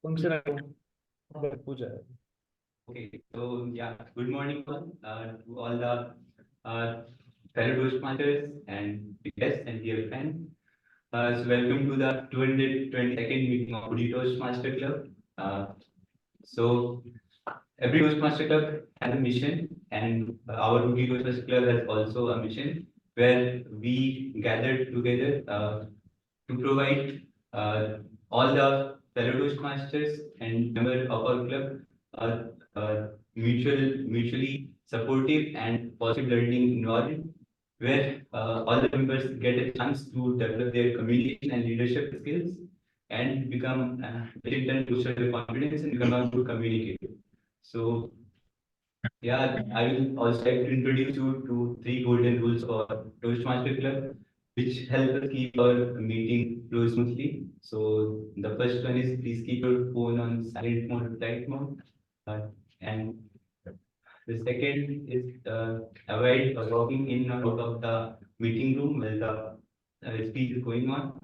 Function puja. Okay, so yeah, good morning all, to all the uh, fellow Toastmasters and guests and dear friends. So welcome to the 222nd meeting of Hoodie Toastmaster Club. So every Toastmaster Club has a mission, and our Hoodie Toastmaster Club has also a mission where we gather together to provide all the fellow Toastmasters and members of our club a, mutually supportive and positive learning environment where all the members get a chance to develop their communication and leadership skills and become in turn boost their confidence and become a good communicator. So yeah, I will also like to introduce you to three golden rules for Toastmaster Club, which help us keep our meeting flow smoothly. So the first one is please keep your phone on silent mode, flight mode, uh, and the second is avoid walking in or out of the meeting room while the speech is going on.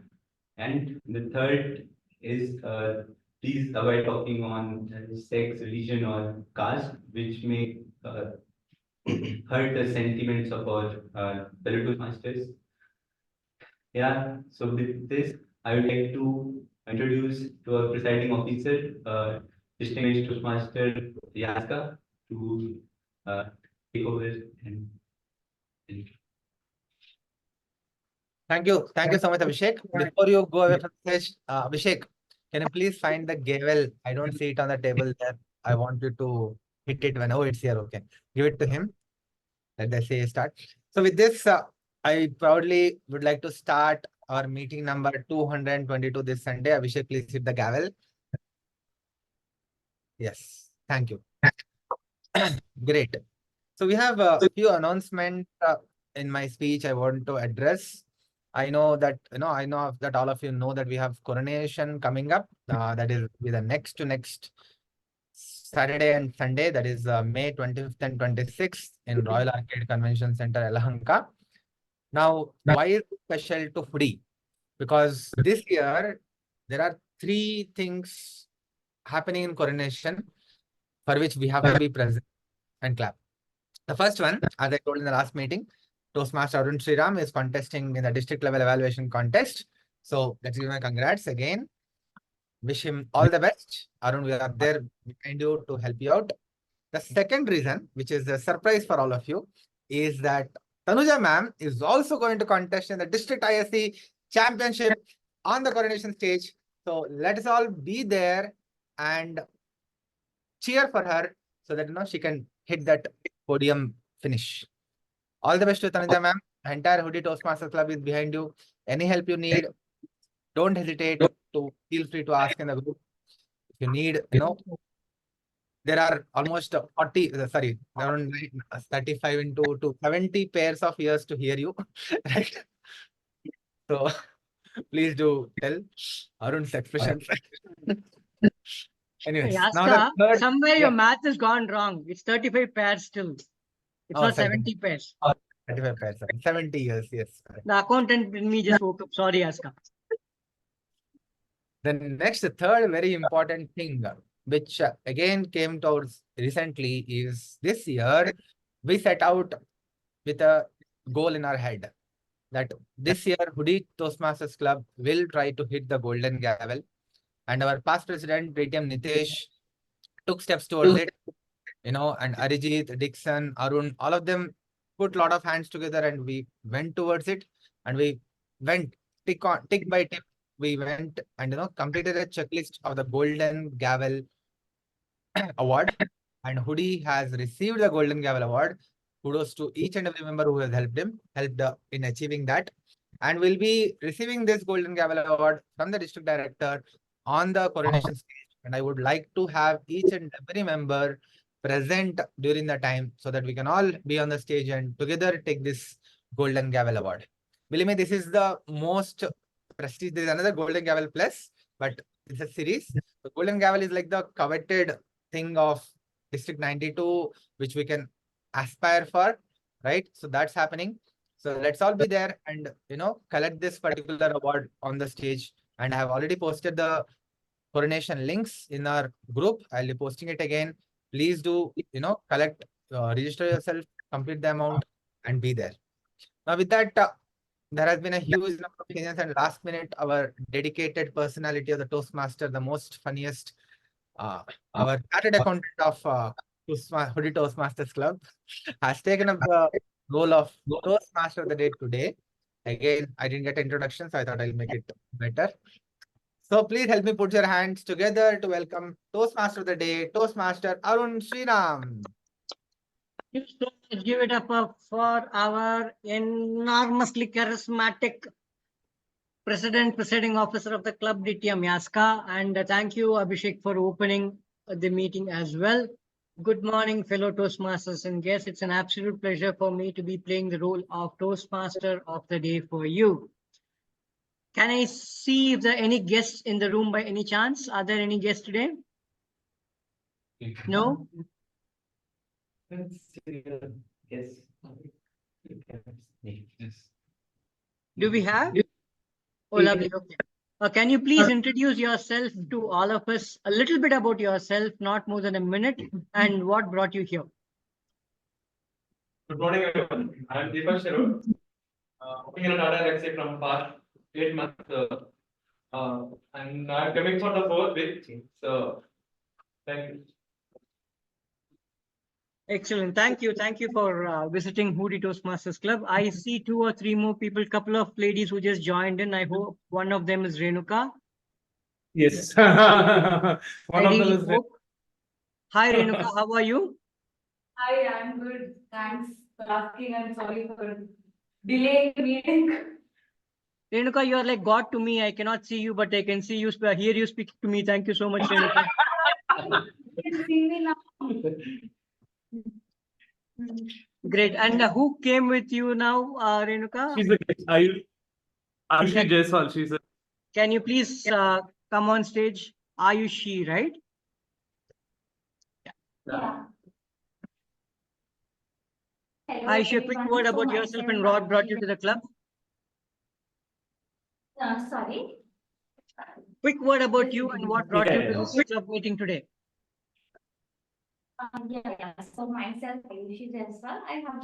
And the third is please avoid talking on sex, religion, or caste, which may hurt the sentiments of our fellow masters. Yeah, so with this, I would like to introduce to our presiding officer, distinguished Toastmaster Yaska, to uh, take over and Thank you. Thank you so much, Abhishek. Before you go away from the stage, Abhishek, can you please find the gavel? I don't see it on the table there. I want you to hit it when, oh, it's here. Okay. Give it to him. Let the say start. So with this, I proudly would like to start our meeting number 222 this Sunday. Abhishek, please hit the gavel. Yes. Thank you. Great. So we have a few announcements in my speech I want to address. I know that that all of you know that we have coronation coming up. That is with the next to next Saturday and Sunday. That is May 25th and 26th in Royal Arcade Convention Center, Yelahanka. Now, why is it special to Hoodie? Because this year there are three things happening in coronation for which we have to be present and clap. The first one, as I told in the last meeting, Toastmaster Arun Sriram is contesting in the district level evaluation contest. So let's give him a congrats again. Wish him all the best. Arun, we are there behind you to help you out. The second reason, which is a surprise for all of you, is that Tanuja ma'am is also going to contest in the district ISC championship on the coronation stage. So let us all be there and cheer for her so that she can hit that podium finish. All the best to Tanuja ma'am. Entire Hoodie Toastmasters Club is behind you. Any help you need, don't hesitate to feel free to ask in the group. If you need, there are almost 40, around 35 into 70 pairs of ears to hear you, right? So please do tell Arun's expressions. Anyways, Yaska, now the third, somewhere your math has gone wrong. It's 35 pairs still. It's not 70 pairs. 35 pairs, 70 years, yes. The accountant in me just woke up. Sorry, Yaska. The next, third very important thing, which again came towards recently, is this year we set out with a goal in our head that this year Hoodie Toastmasters Club will try to hit the golden gavel. And our past president, Pratiyam Nitesh, took steps towards it, and Arijit, Dixon, Arun, all of them put a lot of hands together and we went towards it. And we went tick by tick. We went and completed a checklist of the Golden Gavel Award. And Hoodie has received the Golden Gavel Award. Kudos to each and every member who has helped in achieving that. And we'll be receiving this Golden Gavel Award from the district director on the coronation stage. And I would like to have each and every member present during the time so that we can all be on the stage and together take this Golden Gavel Award. Believe me, this is the most prestige. There is another Golden Gavel Plus, but it's a series. The Golden Gavel is like the coveted thing of District 92, which we can aspire for, right? So that's happening. So let's all be there and collect this particular award on the stage. And I have already posted the coronation links in our group. I'll be posting it again. Please do, collect, register yourself, complete the amount, and be there. Now, with that, there has been a huge number of Kenyans, and last minute, our dedicated personality of the Toastmaster, the most funniest, our chartered accountant of Hoodie Toastmasters Club, has taken up the role of Toastmaster of the day today. Again, I didn't get introduction, so I thought I'll make it better. So please help me put your hands together to welcome Toastmaster of the day, Toastmaster Arun Sriram. Give it up for our enormously charismatic presiding officer of the club, Ditya Myaska. And thank you, Abhishek, for opening the meeting as well. Good morning, fellow Toastmasters and guests. It's an absolute pleasure for me to be playing the role of Toastmaster of the day for you. Can I see if there are any guests in the room by any chance? Are there any guests today? No? Yes. Do we have? Oh, lovely. Okay. Can you please introduce yourself to all of us, a little bit about yourself, not more than a minute, and what brought you here? Good morning, everyone. I'm Deepak Sharur. Working in Tata Elxsi from past 8 months. And I'm coming for the fourth week. So, thank you. Excellent. Thank you. Thank you for visiting Hoodie Toastmasters Club. I see 2 or 3 more people, couple of ladies who just joined in. I hope one of them is Renuka. Yes. One of them is. Hi, Renuka. How are you? Hi, I'm good. Thanks for asking. I'm sorry for delaying the meeting. Renuka, you are like God to me. I cannot see you, but I can see you, hear you speak to me. Thank you so much, Renuka. You can see me now. Great. And who came with you now, Renuka? She's a guest. Ayushi Jaiswal. She's a. Can you please come on stage? Ayushi, right? Yeah. Hello, Ayushi, a quick everyone. word So about yourself myself, and what brought Ayushi. you to the club. Sorry. Quick word about you and what brought you to this club meeting today. Yeah. So myself, Ayushi Jaiswal. I have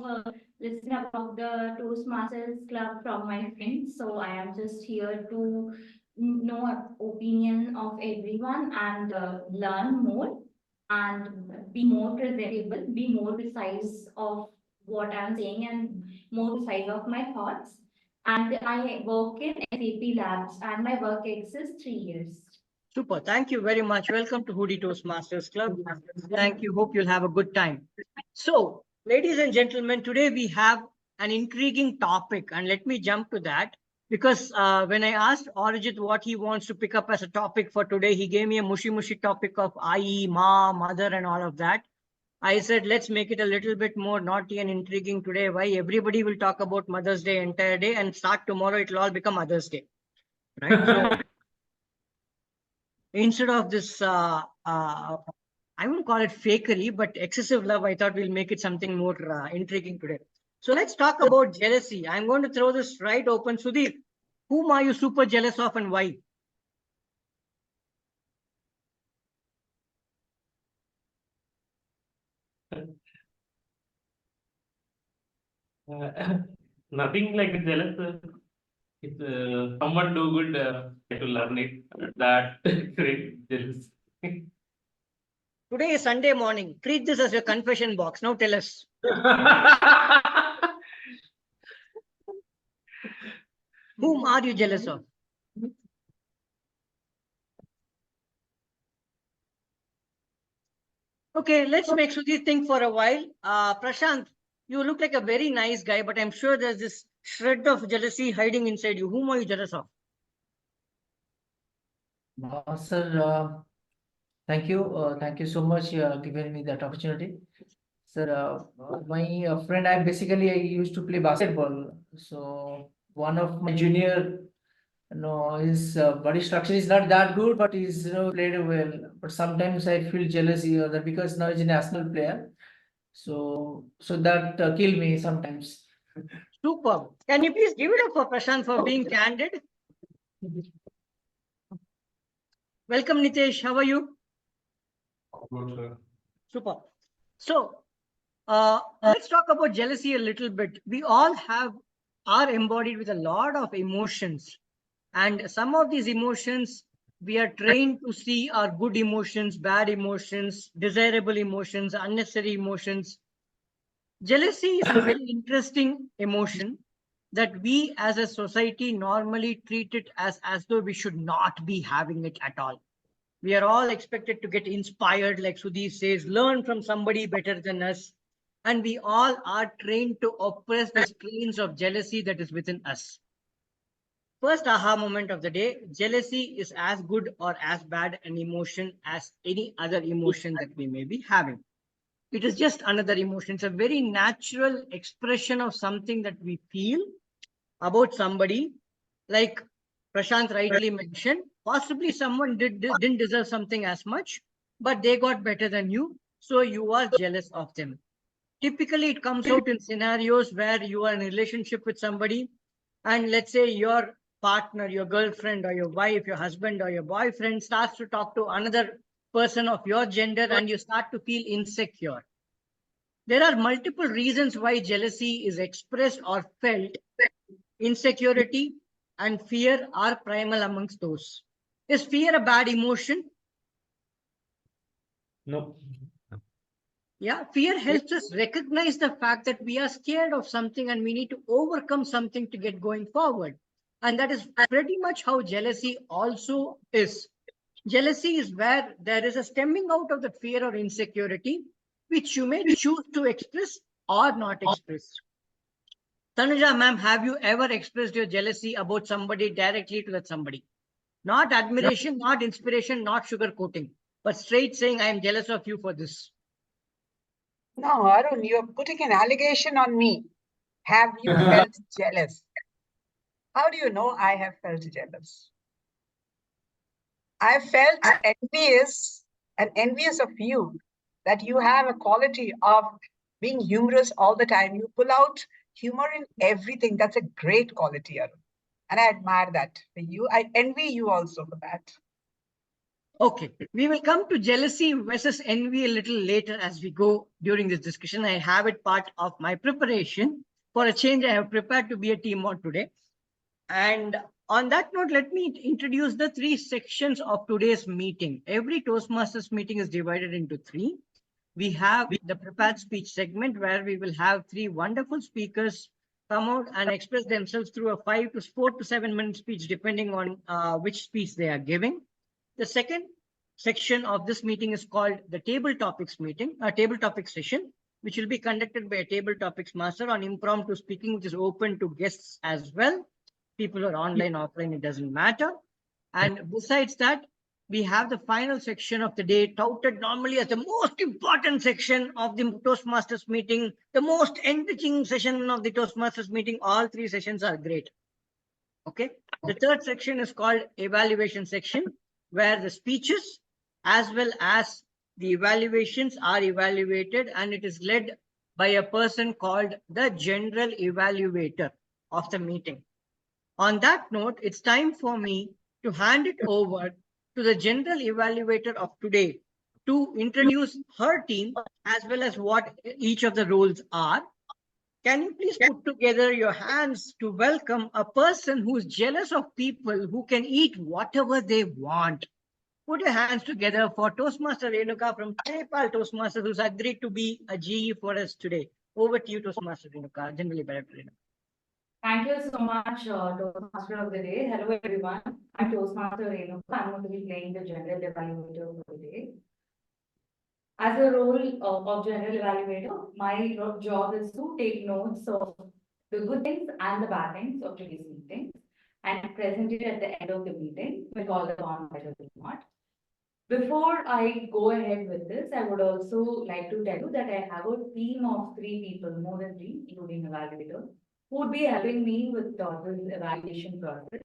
listened about the Toastmasters Club from my friends. So I am just here to know opinion of everyone and learn more and be more presentable, be more precise of what I'm saying and more precise of my thoughts. And I work in SAP Labs and my work exists 3 years. Super. Thank you very much. Welcome to Hoodie Toastmasters Club. Thank you. Hope you'll have a good time. So, ladies and gentlemen, today we have an intriguing topic, and let me jump to that because when I asked Arijit what he wants to pick up as a topic for today, he gave me a mushy topic of Ai, Ma, mother, and all of that. I said, let's make it a little bit more naughty and intriguing today. Why everybody will talk about Mother's Day entire day, and start tomorrow, it'll all become Mother's Day, right? So, instead of this, I wouldn't call it fakery, but excessive love, I thought we'll make it something more intriguing today. So let's talk about jealousy. I'm going to throw this right open. Sudeep, whom are you super jealous of and why? Nothing like jealous. It's someone do good try to learn it. That great jealous. Today is Sunday morning. Treat this as your confession box. Now tell us. Whom are you jealous of? Okay, let's make Sudeep think for a while. Prashant, you look like a very nice guy, but I'm sure there's this shred of jealousy hiding inside you. Whom are you jealous of? Sir, thank you. Thank you so much giving me that opportunity. Sir, my friend, I used to play basketball. So one of my junior, his body structure is not that good, but he's played well. But sometimes I feel jealousy or that because now he's a national player. So that kill me sometimes. Superb. Can you please give it up for Prashant for being candid? Welcome, Nitesh. How are you? Good, sir. Super. So, let's talk about jealousy a little bit. We all are embodied with a lot of emotions, and some of these emotions we are trained to see are good emotions, bad emotions, desirable emotions, unnecessary emotions. Jealousy is a very interesting emotion that we as a society normally treat it as though we should not be having it at all. We are all expected to get inspired, like Sudhi says, learn from somebody better than us. And we all are trained to oppress the strains of jealousy that is within us. First aha moment of the day, jealousy is as good or as bad an emotion as any other emotion that we may be having. It is just another emotion. It's a very natural expression of something that we feel about somebody. Like Prashant rightly mentioned, possibly someone didn't deserve something as much, but they got better than you, so you are jealous of them. Typically, it comes out in scenarios where you are in a relationship with somebody, and let's say your partner, your girlfriend, or your wife, your husband, or your boyfriend starts to talk to another person of your gender, and you start to feel insecure. There are multiple reasons why jealousy is expressed or felt. Insecurity and fear are primal amongst those. Is fear a bad emotion? No. Yeah, fear helps us recognize the fact that we are scared of something and we need to overcome something to get going forward. And that is pretty much how jealousy also is. Jealousy is where there is a stemming out of the fear or insecurity, which you may choose to express or not express. Tanuja, ma'am, have you ever expressed your jealousy about somebody directly to that somebody? Not admiration, not inspiration, not sugarcoating, but straight saying, I am jealous of you for this. No, Arun, you're putting an allegation on me. Have you felt jealous? How do you know I have felt jealous? I felt envious and envious of you that you have a quality of being humorous all the time. You pull out humor in everything. That's a great quality, Arun. And I admire that for you. I envy you also for that. Okay, we will come to jealousy versus envy a little later as we go during this discussion. I have it part of my preparation. For a change, I have prepared to be a team mod today. And on that note, let me introduce the three sections of today's meeting. Every Toastmasters meeting is divided into three. We have the prepared speech segment where we will have three wonderful speakers come out and express themselves through a 4 to 7 minute speech, depending on which speech they are giving. The second section of this meeting is called the table topics meeting, a table topics session, which will be conducted by a table topics master on impromptu speaking, which is open to guests as well. People are online, offline, it doesn't matter. And besides that, we have the final section of the day, touted normally as the most important section of the Toastmasters meeting, the most enriching session of the Toastmasters meeting. All three sessions are great. Okay. The third section is called evaluation section, where the speeches as well as the evaluations are evaluated, and it is led by a person called the general evaluator of the meeting. On that note, it's time for me to hand it over to the general evaluator of today to introduce her team as well as what each of the roles are. Can you please put together your hands to welcome a person who's jealous of people who can eat whatever they want? Put your hands together for Toastmaster Renuka from PayPal Toastmasters, who's agreed to be a GE for us today. Over to you, Toastmaster Renuka, General Evaluator Renuka. Thank you so much, Toastmaster of the Day. Hello, everyone. I'm Toastmaster Renuka. I'm going to be playing the General Evaluator for the day. As a role of General Evaluator, my job is to take notes of the good things and the bad things of today's meeting and present it at the end of the meeting. We call it on better than not. Before I go ahead with this, I would also like to tell you that I have a team of 3 people, more than 3, including evaluator, who would be helping me with this evaluation process.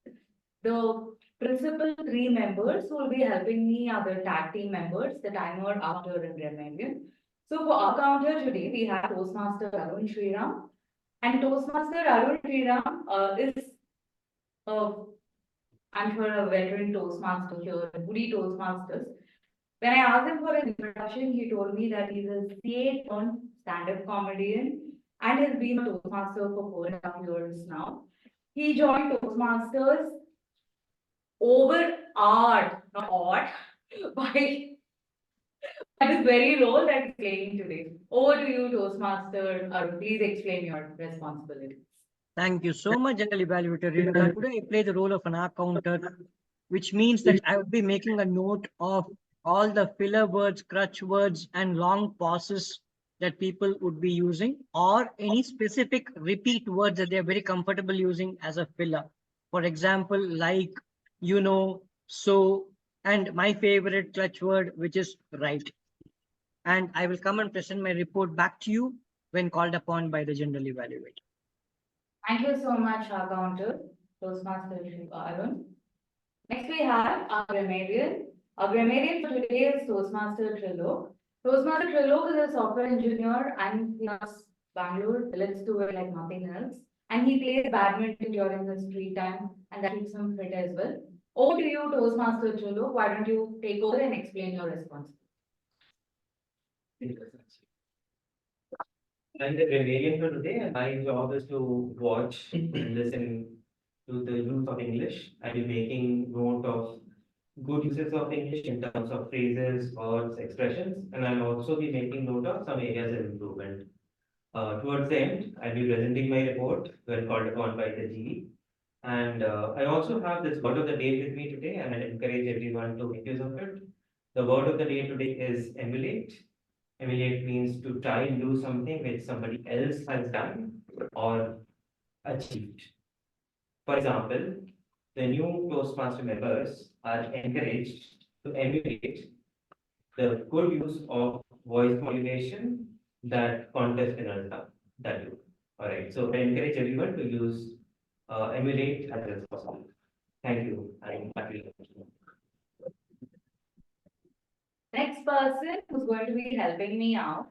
The principal 3 members who will be helping me are the tag team members, the timer, after, and Remedian. So for our counter today, we have Toastmaster Arun Sriram. And Toastmaster Arun Sriram is and for a veteran Toastmaster here, Woody Toastmasters. When I asked him for an introduction, he told me that he's a CA turned stand-up comedian and has been a Toastmaster for 4.5 years now. He joined Toastmasters over art, not odd, by this very role that he's playing today. Over to you, Toastmaster Arun. Please explain your responsibilities. Thank you so much, General Evaluator Renuka. Today I play the role of an accountant, which means that I would be making a note of all the filler words, crutch words, and long pauses that people would be using, or any specific repeat words that they're very comfortable using as a filler. For example, like, you know, so, and my favorite clutch word, which is right. And I will come and present my report back to you when called upon by the General Evaluator. Thank you so much, Counter, Toastmaster Arun. Next, we have our grammarian. Our grammarian for today is Toastmaster Trilok. Toastmaster Trilok is a software engineer and he loves Bangalore. Let's do it like nothing else. And he plays badminton during his free time, and that keeps him fit as well. Over to you, Toastmaster Trilok. Why don't you take over and explain your response? I'm the grammarian for today, and my job is to watch and listen to the use of English. I'll be making note of good uses of English in terms of phrases, words, expressions, and I'll also be making note of some areas of improvement. Towards the end, I'll be presenting my report when called upon by the GE. And I also have this word of the day with me today, and I encourage everyone to make use of it. The word of the day today is emulate. Emulate means to try and do something which somebody else has done or achieved. For example, the new Toastmaster members are encouraged to emulate the good use of voice modulation that contest winners that do. All right, so I encourage everyone to use emulate as much as possible. Thank you. I'm happy. Next person who's going to be helping me out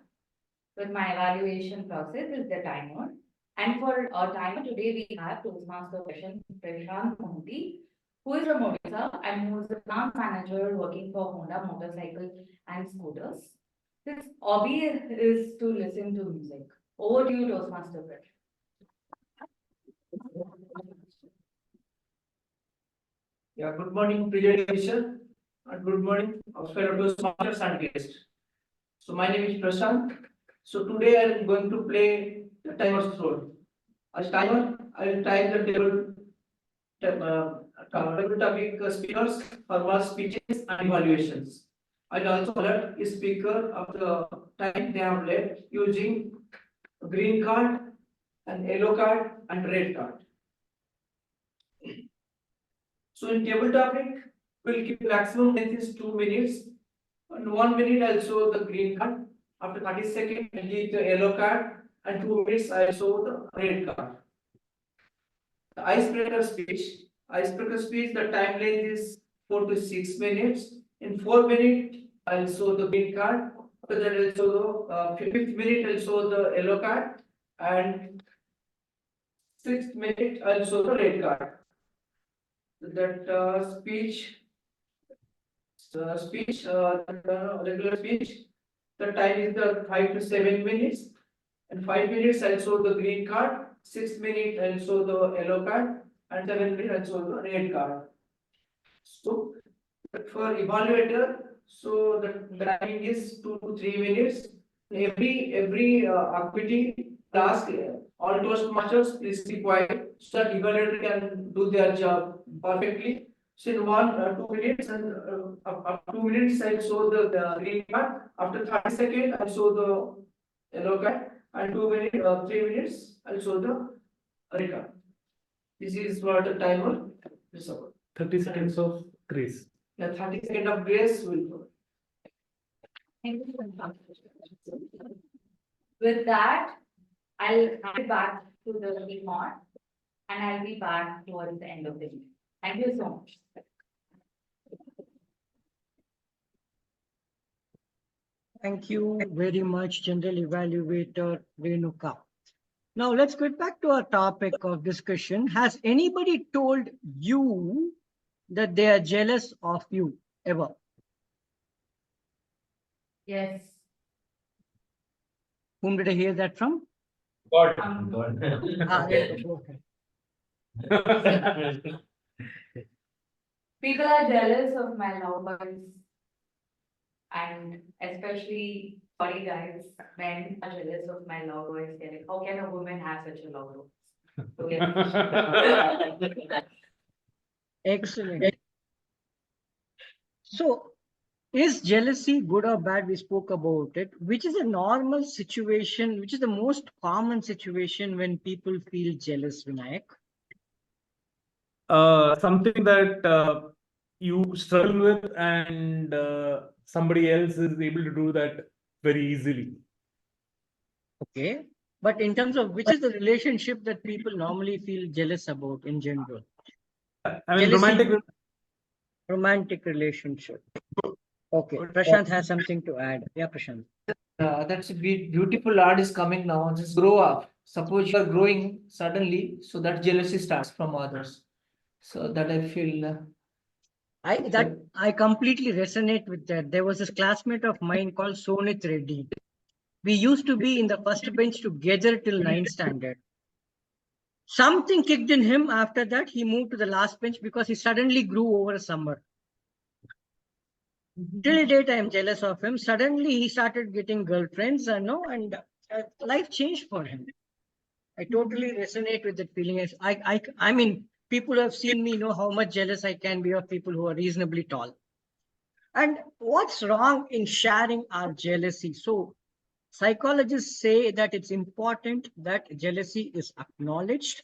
with my evaluation process is the timer. And for our timer today, we have Toastmaster Prashant Mohanty, who is from Odisha and who is the plant manager working for Honda Motorcycle and Scooters. His hobby is to listen to music. Over to you, Toastmaster Prashant. Yeah, good morning, presentation, and good morning, fellow Toastmasters and guests. So my name is Prashant. So today I am going to play the timer's role. As timer, I will type the table topic speakers, formal speeches, and evaluations. I will also alert the speaker of the time they have left using green card, and yellow card, and red card. So in table topic, we'll keep maximum length is 2 minutes. And 1 minute I'll show the green card. After 30 seconds, I'll give the yellow card, and 2 minutes I'll show the red card. The icebreaker speech. Icebreaker speech, the time length is 4 to 6 minutes. In 4 minutes, I'll show the green card. After that, I'll show the 5th minute, I'll show the yellow card, and 6th minute, I'll show the red card. That regular speech, the time is the 5 to 7 minutes, and 5 minutes I'll show the green card, 6 minutes I'll show the yellow card, and 7 minutes I'll show the red card. So for evaluator, so the timing is 2 to 3 minutes. Every activity task, all Toastmasters please be quiet so that evaluator can do their job perfectly. So in 2 minutes and 2 minutes I show the green card. After 30 seconds I show the yellow card, and 3 minutes I show the red card. This is what the timer is about. 30 seconds of grace. Yeah, 30 seconds of grace will go. With that, I'll hand it back to the keyboard and I'll be back towards the end of the meeting. Thank you so much. Thank you very much, General Evaluator Renuka. Now let's get back to our topic of discussion. Has anybody told you that they are jealous of you ever? Yes. Whom did I hear that from? God. Ah, okay. People are jealous of my love birds. And especially, sorry guys, men are jealous of my love birds. They're like, how can a woman have such a love bird? So, yeah. Excellent. So, is jealousy good or bad? We spoke about it. Which is a normal situation? Which is the most common situation when people feel jealous, Vinayak? Something that you struggle with and somebody else is able to do that very easily. Okay. But in terms of which is the relationship that people normally feel jealous about in general? I mean, Jealousy. Romantic relationship. Okay. Prashant has something to add. Yeah, Prashant. That's a beautiful art is coming now. Just grow up. Suppose you are growing suddenly, so that jealousy starts from others. So that I feel. I completely resonate with that. There was this classmate of mine called Sonit Reddy. We used to be in the first bench together till 9th standard. Something kicked in him after that. He moved to the last bench because he suddenly grew over a summer. Till date, I am jealous of him. Suddenly, he started getting girlfriends, and life changed for him. I totally resonate with that feeling. I mean, people who have seen me know how much jealous I can be of people who are reasonably tall. And what's wrong in sharing our jealousy? So, psychologists say that it's important that jealousy is acknowledged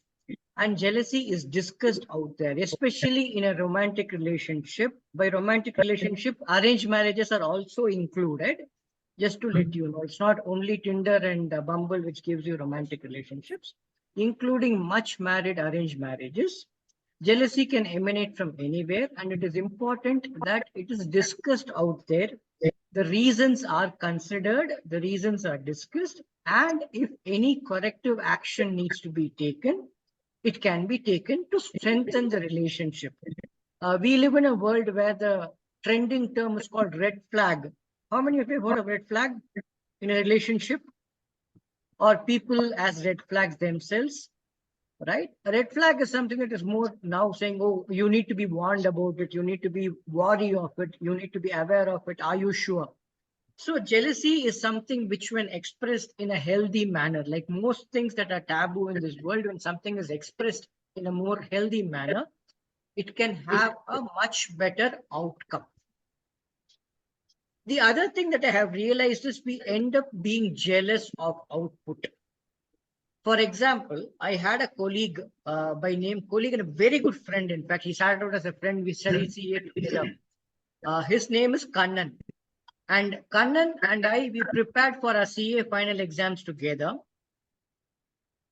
and jealousy is discussed out there, especially in a romantic relationship. By romantic relationship, arranged marriages are also included. Just to let you know, it's not only Tinder and Bumble which gives you romantic relationships, including much married arranged marriages. Jealousy can emanate from anywhere, and it is important that it is discussed out there. The reasons are considered, the reasons are discussed, and if any corrective action needs to be taken, it can be taken to strengthen the relationship. We live in a world where the trending term is called red flag. How many of you have heard of red flag in a relationship? Or people as red flags themselves, right? A red flag is something that is more now saying, oh, you need to be warned about it. You need to be wary of it. You need to be aware of it. Are you sure? So jealousy is something which when expressed in a healthy manner, like most things that are taboo in this world, when something is expressed in a more healthy manner, it can have a much better outcome. The other thing that I have realized is we end up being jealous of output. For example, I had a colleague by name, colleague and a very good friend. In fact, he started out as a friend. We studied CA together. His name is Kannan. And Kannan and I, we prepared for our CA final exams together.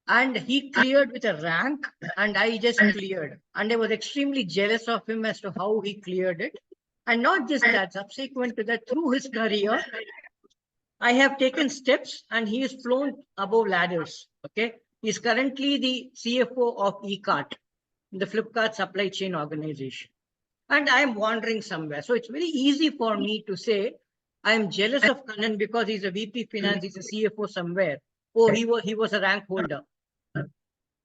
And he cleared with a rank and I just cleared. And I was extremely jealous of him as to how he cleared it. And not just that, subsequent to that, through his career, I have taken steps and he is flown above ladders. Okay. He's currently the CFO of eCart, the Flipkart supply chain organization. And I am wandering somewhere. So it's very easy for me to say, I am jealous of Kannan because he's a VP finance, he's a CFO somewhere. Oh, he was a rank holder.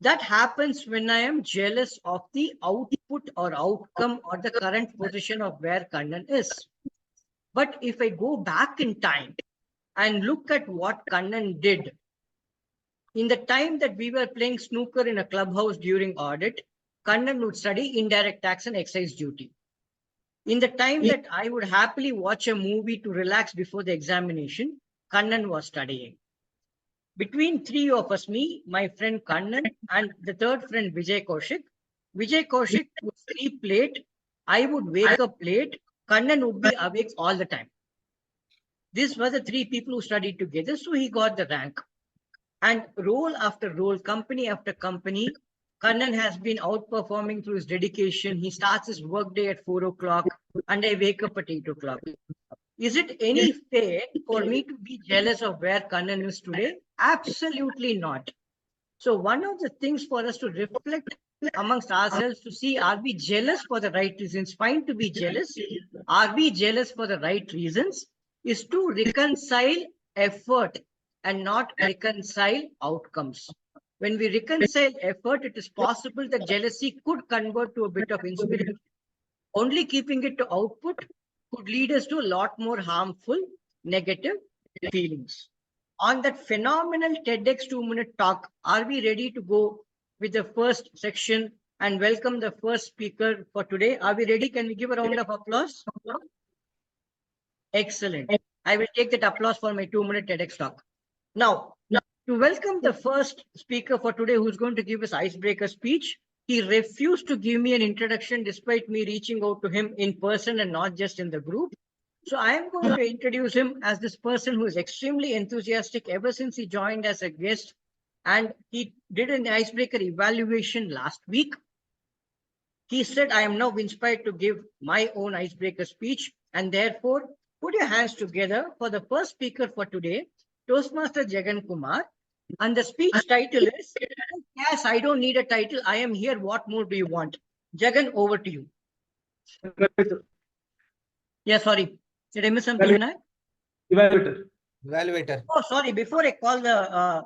That happens when I am jealous of the output or outcome or the current position of where Kannan is. But if I go back in time and look at what Kannan did, in the time that we were playing snooker in a clubhouse during audit, Kannan would study indirect tax and excise duty. In the time that I would happily watch a movie to relax before the examination, Kannan was studying. Between three of us, me, my friend Kannan, and the third friend Vijay Kaushik would sleep late. I would wake up late. Kannan would be awake all the time. This was the three people who studied together, so he got the rank. And role after role, company after company, Kannan has been outperforming through his dedication. He starts his workday at 4 o'clock and I wake up at 8 o'clock. Is it any fair for me to be jealous of where Kannan is today? Absolutely not. So one of the things for us to reflect amongst ourselves to see, are we jealous for the right reasons? Fine to be jealous. Are we jealous for the right reasons? Is to reconcile effort and not reconcile outcomes. When we reconcile effort, it is possible that jealousy could convert to a bit of inspiration. Only keeping it to output could lead us to a lot more harmful, negative feelings. On that phenomenal TEDx 2-minute talk, are we ready to go with the first section and welcome the first speaker for today? Are we ready? Can we give a round of applause? Excellent. I will take that applause for my 2-minute TEDx talk. Now, to welcome the first speaker for today, who's going to give us icebreaker speech, he refused to give me an introduction despite me reaching out to him in person and not just in the group. So I am going to introduce him as this person who is extremely enthusiastic ever since he joined as a guest. And he did an icebreaker evaluation last week. He said, I am now inspired to give my own icebreaker speech. And therefore, put your hands together for the first speaker for today, Toastmaster Jagan Kumar. And the speech title is, yes, I don't need a title. I am here. What more do you want? Jagan, over to you. Yeah, sorry. Did I miss something? Evaluator. Evaluator. Oh, sorry. Before I call the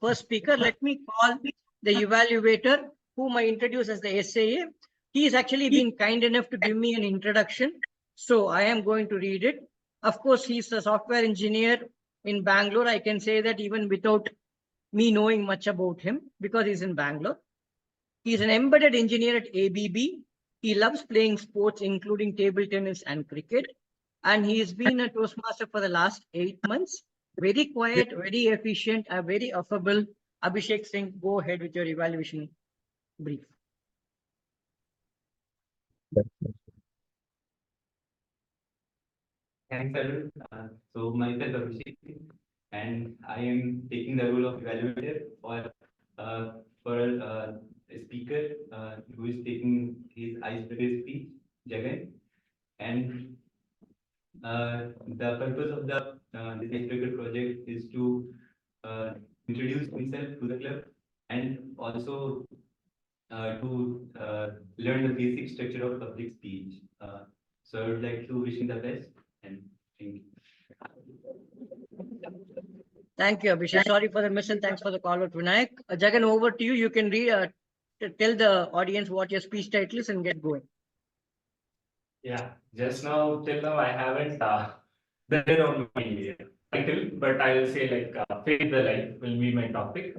first speaker, let me call the evaluator, whom I introduce as the SAA. He has actually been kind enough to give me an introduction. So I am going to read it. Of course, he's a software engineer in Bangalore. I can say that even without me knowing much about him, because he's in Bangalore. He's an embedded engineer at ABB. He loves playing sports, including table tennis and cricket. And he's been a Toastmaster for the last 8 months. Very quiet, very efficient, very affable. Abhishek Singh, go ahead with your evaluation brief. Thanks, Arun. So myself Abhishek, and I am taking the role of evaluator for a speaker who is taking his icebreaker speech, Jagan. And the purpose of this icebreaker project is to introduce himself to the club and also to learn the basic structure of public speech. So I would like to wish him the best and thank you. Thank you, Abhishek. Sorry for the miss and thanks for the call out, Vinayak. Jagan, over to you. You can read, tell the audience what your speech title is and get going. Yeah, just now till now I haven't done on my title, but I will say like Fade the Light will be my topic.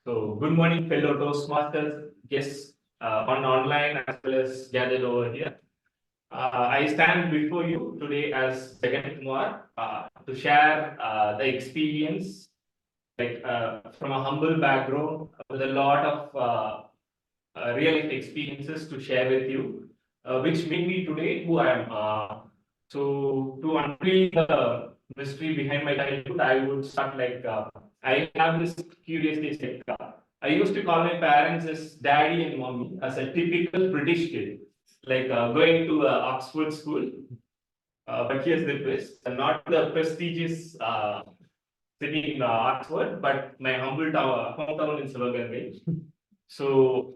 So good morning, fellow Toastmasters, guests on online as well as gathered over here. I stand before you today as Jagan Kumar to share the experience, like from a humble background with a lot of real life experiences to share with you, which made me today who I am. So to unveil the mystery behind my childhood, I would start like I have this curiosity. I used to call my parents as daddy and mommy as a typical British kid, like going to Oxford school. But here's the twist: not the prestigious city in Oxford, but my humble hometown in Sivagangai. So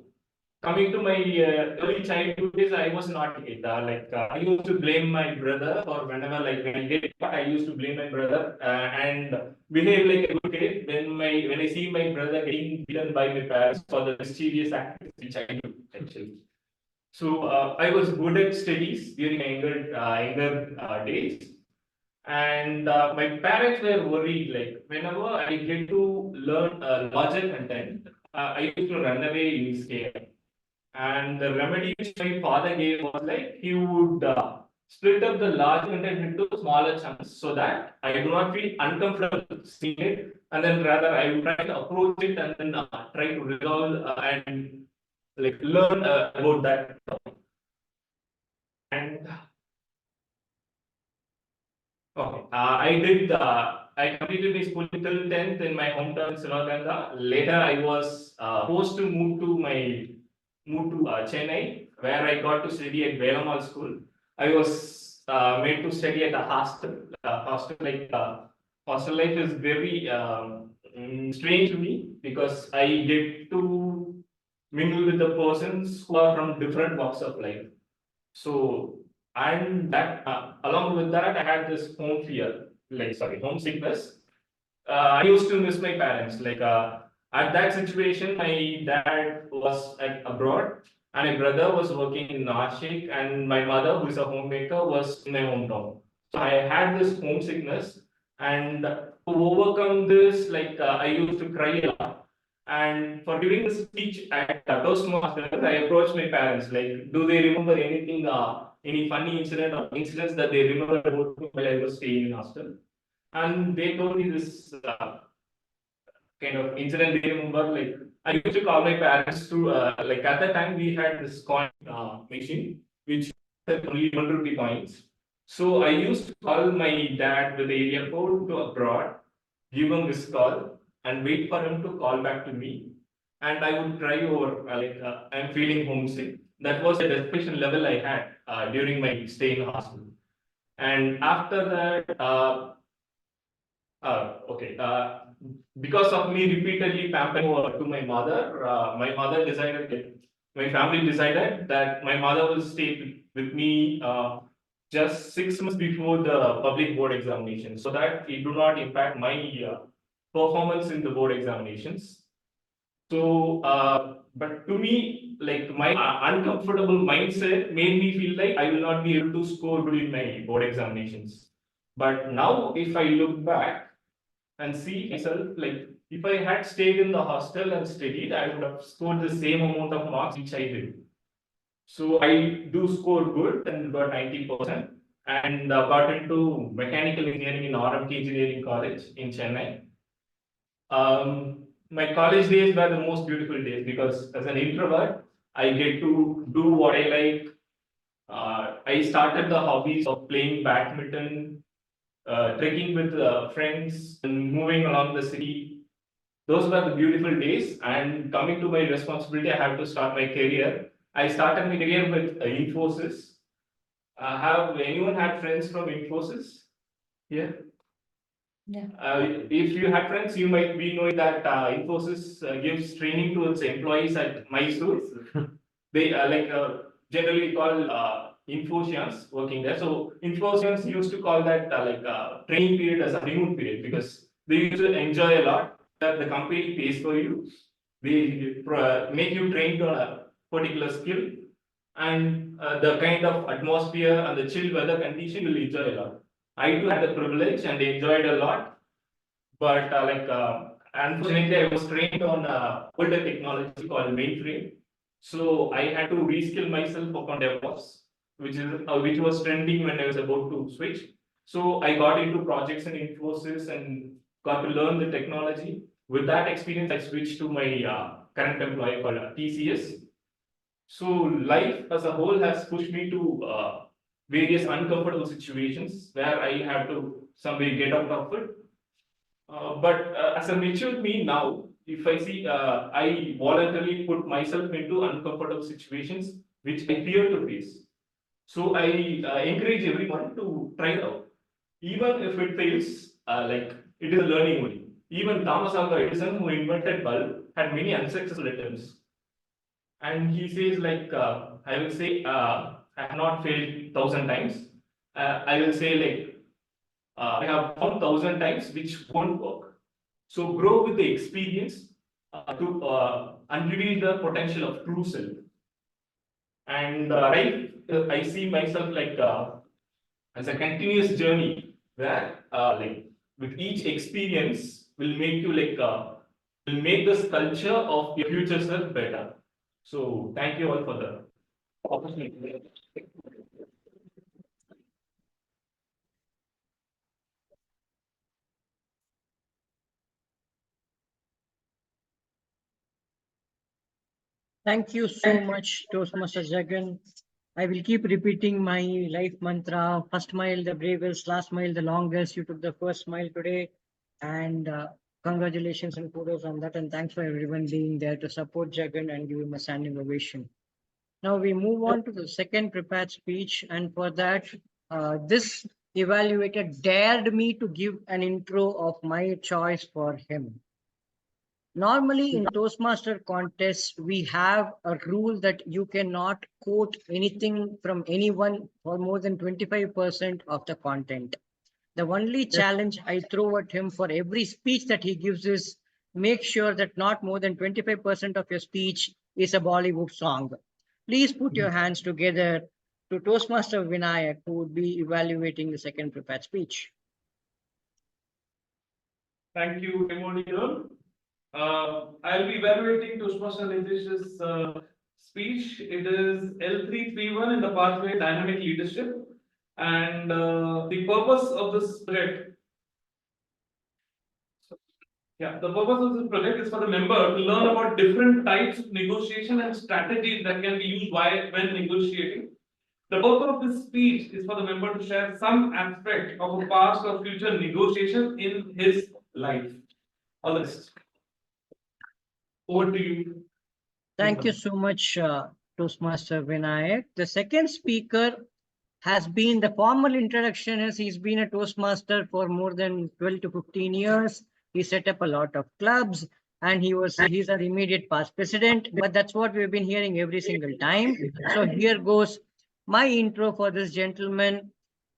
coming to my early childhood days, I was not a kid. I used to blame my brother, or whenever like when I get caught, I used to blame my brother and behave like a good kid. When I see my brother getting beaten by my parents for the mischievous activities which I do actually. So I was good at studies during younger days, and my parents were worried. Like whenever I get to learn a larger content, I used to run away in scare. And the remedy which my father gave was like he would split up the large content into smaller chunks so that I do not feel uncomfortable seeing it, and then rather I would try to approach it and then try to resolve and like learn about that topic. And okay, I completed my school till 10th in my hometown Sivaganga. Later, I was forced to move to Chennai, where I got to study at Velamal School. I was made to study at a hostel. Hostel life is very strange to me because I get to mingle with the persons who are from different walks of life. So, and that along with that, I had this home fear, like sorry, homesickness. I used to miss my parents. Like at that situation, my dad was abroad, and my brother was working in Nashik, and my mother, who is a homemaker, was in my hometown. So I had this homesickness, and to overcome this, like I used to cry a lot. And for giving the speech at Toastmasters, I approached my parents, like, do they remember anything, any funny incident or incidents that they remember about me while I was staying in hostel? And they told me this kind of incident they remember. Like, I used to call my parents to, like, at that time we had this coin machine, which had only 1 rupee coins. So I used to call my dad with the area code to abroad, give him this call, and wait for him to call back to me. And I would cry over, I'm feeling homesick. That was the desperation level I had during my stay in hospital. And after that, okay. Because of me repeatedly pampering to my mother decided, my family decided that my mother will stay with me just 6 months before the public board examination, so that it do not impact my performance in the board examinations. So, but to me, like my uncomfortable mindset made me feel like I will not be able to score good in my board examinations. But now, if I look back and see myself, like if I had stayed in the hostel and studied, I would have scored the same amount of marks which I did. So I do score good and got 90% and got into mechanical engineering in RMT Engineering College in Chennai. My college days were the most beautiful days because as an introvert, I get to do what I like. I started the hobbies of playing badminton, trekking with friends, and moving along the city. Those were the beautiful days. And coming to my responsibility, I have to start my career. I started my career with Infosys. Have anyone had friends from Infosys? Yeah. Yeah. If you have friends, you might be knowing that Infosys gives training to its employees at Mysore. They generally call Infosians working there. So Infosians used to call that training period as a honeymoon period because they used to enjoy a lot. That the company pays for you. They make you trained on a particular skill, and the kind of atmosphere and the chill weather condition will enjoy a lot. I too had the privilege and enjoyed a lot, but unfortunately, I was trained on older technology called mainframe. So I had to reskill myself upon DevOps, which was trending when I was about to switch. So I got into projects in Infosys and got to learn the technology. With that experience, I switched to my current employer called TCS. So life as a whole has pushed me to various uncomfortable situations where I have to some way get out of it. But as a mature me now, if I see, I voluntarily put myself into uncomfortable situations which I fear to face. So I encourage everyone to try it out, even if it fails. Like it is a learning only. Even Thomas Alva Edison, who invented bulb, had many unsuccessful attempts. And he says, like, I will say, I have not failed 1,000 times. I will say, like, I have found 1,000 times which won't work. So grow with the experience to unreveal the potential of true self. And I see myself like as a continuous journey where like with each experience will make you like will make the sculpture of your future self better. So thank you all for the opportunity. Thank you so much, Toastmaster Jagan. I will keep repeating my life mantra: first mile the bravest, last mile the longest. You took the first mile today, and congratulations and kudos on that. And thanks for everyone being there to support Jagan and give him a standing ovation. Now we move on to the second prepared speech, and for that, this evaluator dared me to give an intro of my choice for him. Normally in Toastmaster contests, we have a rule that you cannot quote anything from anyone for more than 25% of the content. The only challenge I throw at him for every speech that he gives is make sure that not more than 25% of your speech is a Bollywood song. Please put your hands together to Toastmaster Vinayak, who would be evaluating the second prepared speech. Thank you, Emmanuel. I'll be evaluating Toastmaster Nitish's speech. It is L331 in the pathway dynamic leadership. And the purpose of this project. Yeah, the purpose of this project is for the member to learn about different types of negotiation and strategies that can be used when negotiating. The purpose of this speech is for the member to share some aspect of a past or future negotiation in his life. All the best. Over to you. Thank you so much, Toastmaster Vinayak. The second speaker has been, the formal introduction is he's been a Toastmaster for more than 12 to 15 years. He set up a lot of clubs and he's our immediate past president, but that's what we've been hearing every single time. So here goes my intro for this gentleman.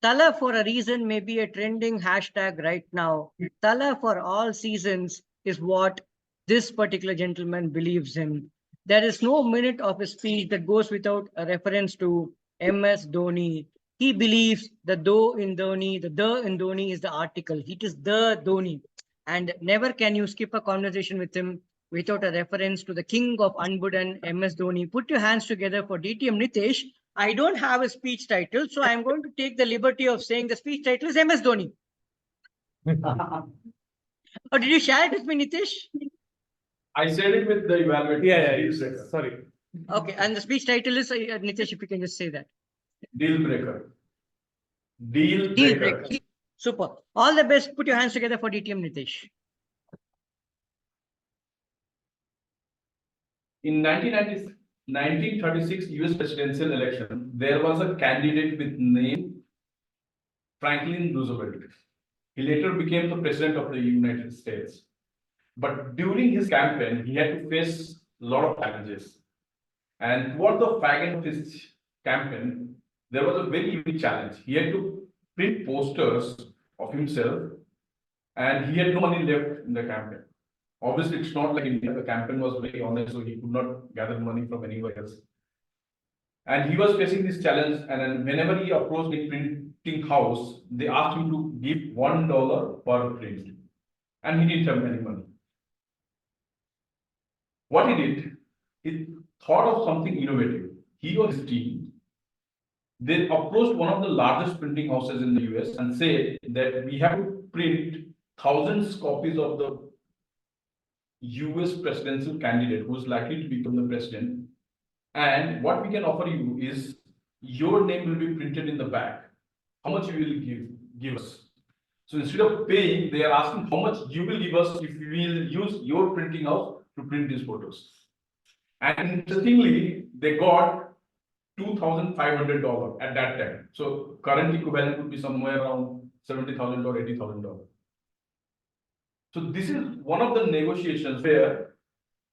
Tala for a reason may be a trending hashtag right now. Tala for all seasons is what this particular gentleman believes in. There is no minute of his speech that goes without a reference to MS Dhoni. He believes the "do" in Dhoni, the "the" in Dhoni is the article. It is the Dhoni. And never can you skip a conversation with him without a reference to the king of unbidden MS Dhoni. Put your hands together for DTM Nitish. I don't have a speech title, so I'm going to take the liberty of saying the speech title is MS Dhoni. Or did you share it with me, Nitish? I said it with the evaluator. Yeah, you said. Sorry. Okay, and the speech title is, Nitish, if you can just say that. Deal breaker. Deal Deal breaker. breaker. Super. All the best. Put your hands together for DTM Nitish. In 1936 US presidential election, there was a candidate with name Franklin Roosevelt. He later became the president of the United States. But during his campaign, he had to face a lot of challenges. And toward the fag end of his campaign, there was a very unique challenge. He had to print posters of himself, and he had no money left in the campaign. Obviously, it's not like India. The campaign was very honest, so he could not gather money from anywhere else. And he was facing this challenge, and then whenever he approached the printing house, they asked him to give $1 per print, and he didn't have any money. What he did, he thought of something innovative. He or his team, they approached one of the largest printing houses in the US and said that we have to print thousands of copies of the US presidential candidate who is likely to become the president. And what we can offer you is your name will be printed in the back. How much you will give us? So instead of paying, they are asking how much you will give us if we will use your printing house to print these photos. And interestingly, they got $2,500 at that time. So current equivalent would be somewhere around $70,000 or $80,000. So this is one of the negotiations where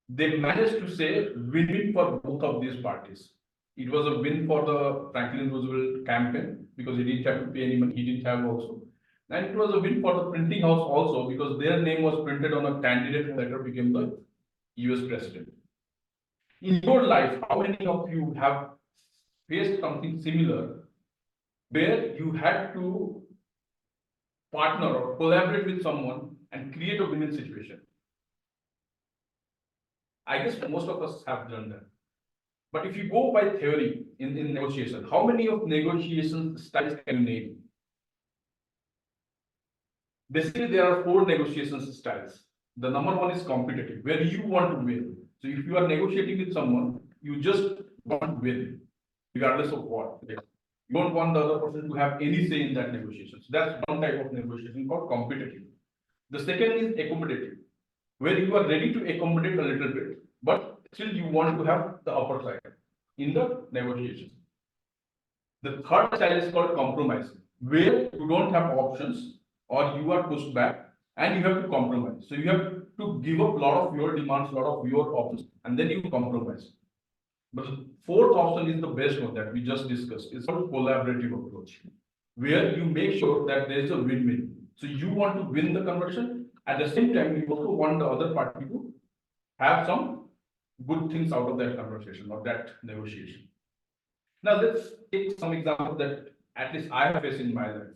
they managed to say win-win for both of these parties. It was a win for the Franklin Roosevelt campaign because he didn't have to pay any money, he didn't have also. And it was a win for the printing house also because their name was printed on a candidate who later became the US president. In your life, how many of you have faced something similar where you had to partner or collaborate with someone and create a win-win situation? I guess most of us have done that. But if you go by theory in negotiation, how many of negotiation styles can you name? Basically, there are 4 negotiation styles. The number one is competitive, where you want to win. So if you are negotiating with someone, you just want to win, regardless of what. You don't want the other person to have any say in that negotiation. So that's one type of negotiation called competitive. The second is accommodative, where you are ready to accommodate a little bit, but still you want to have the upper side in the negotiation. The third style is called compromising, where you don't have options or you are pushed back and you have to compromise. So you have to give up a lot of your demands, a lot of your options, and then you compromise. But the fourth option is the best one that we just discussed. It's called collaborative approach, where you make sure that there is a win-win. So you want to win the conversion, at the same time, you also want the other party to have some good things out of that conversation or that negotiation. Now let's take some examples that at least I have faced in my life.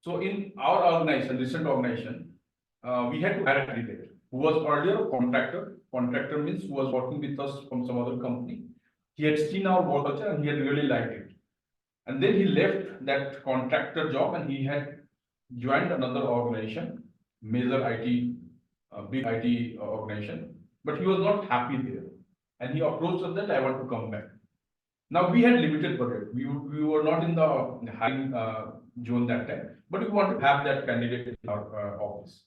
So in our organization, recent organization, we had to hire a candidate who was earlier a contractor. Contractor means who was working with us from some other company. He had seen our work culture and he had really liked it. And then he left that contractor job and he had joined another organization, major IT, big IT organization, but he was not happy there. And he approached us that I want to come back. Now we had limited budget. We were not in the hiring zone that time, but we want to have that candidate in our office.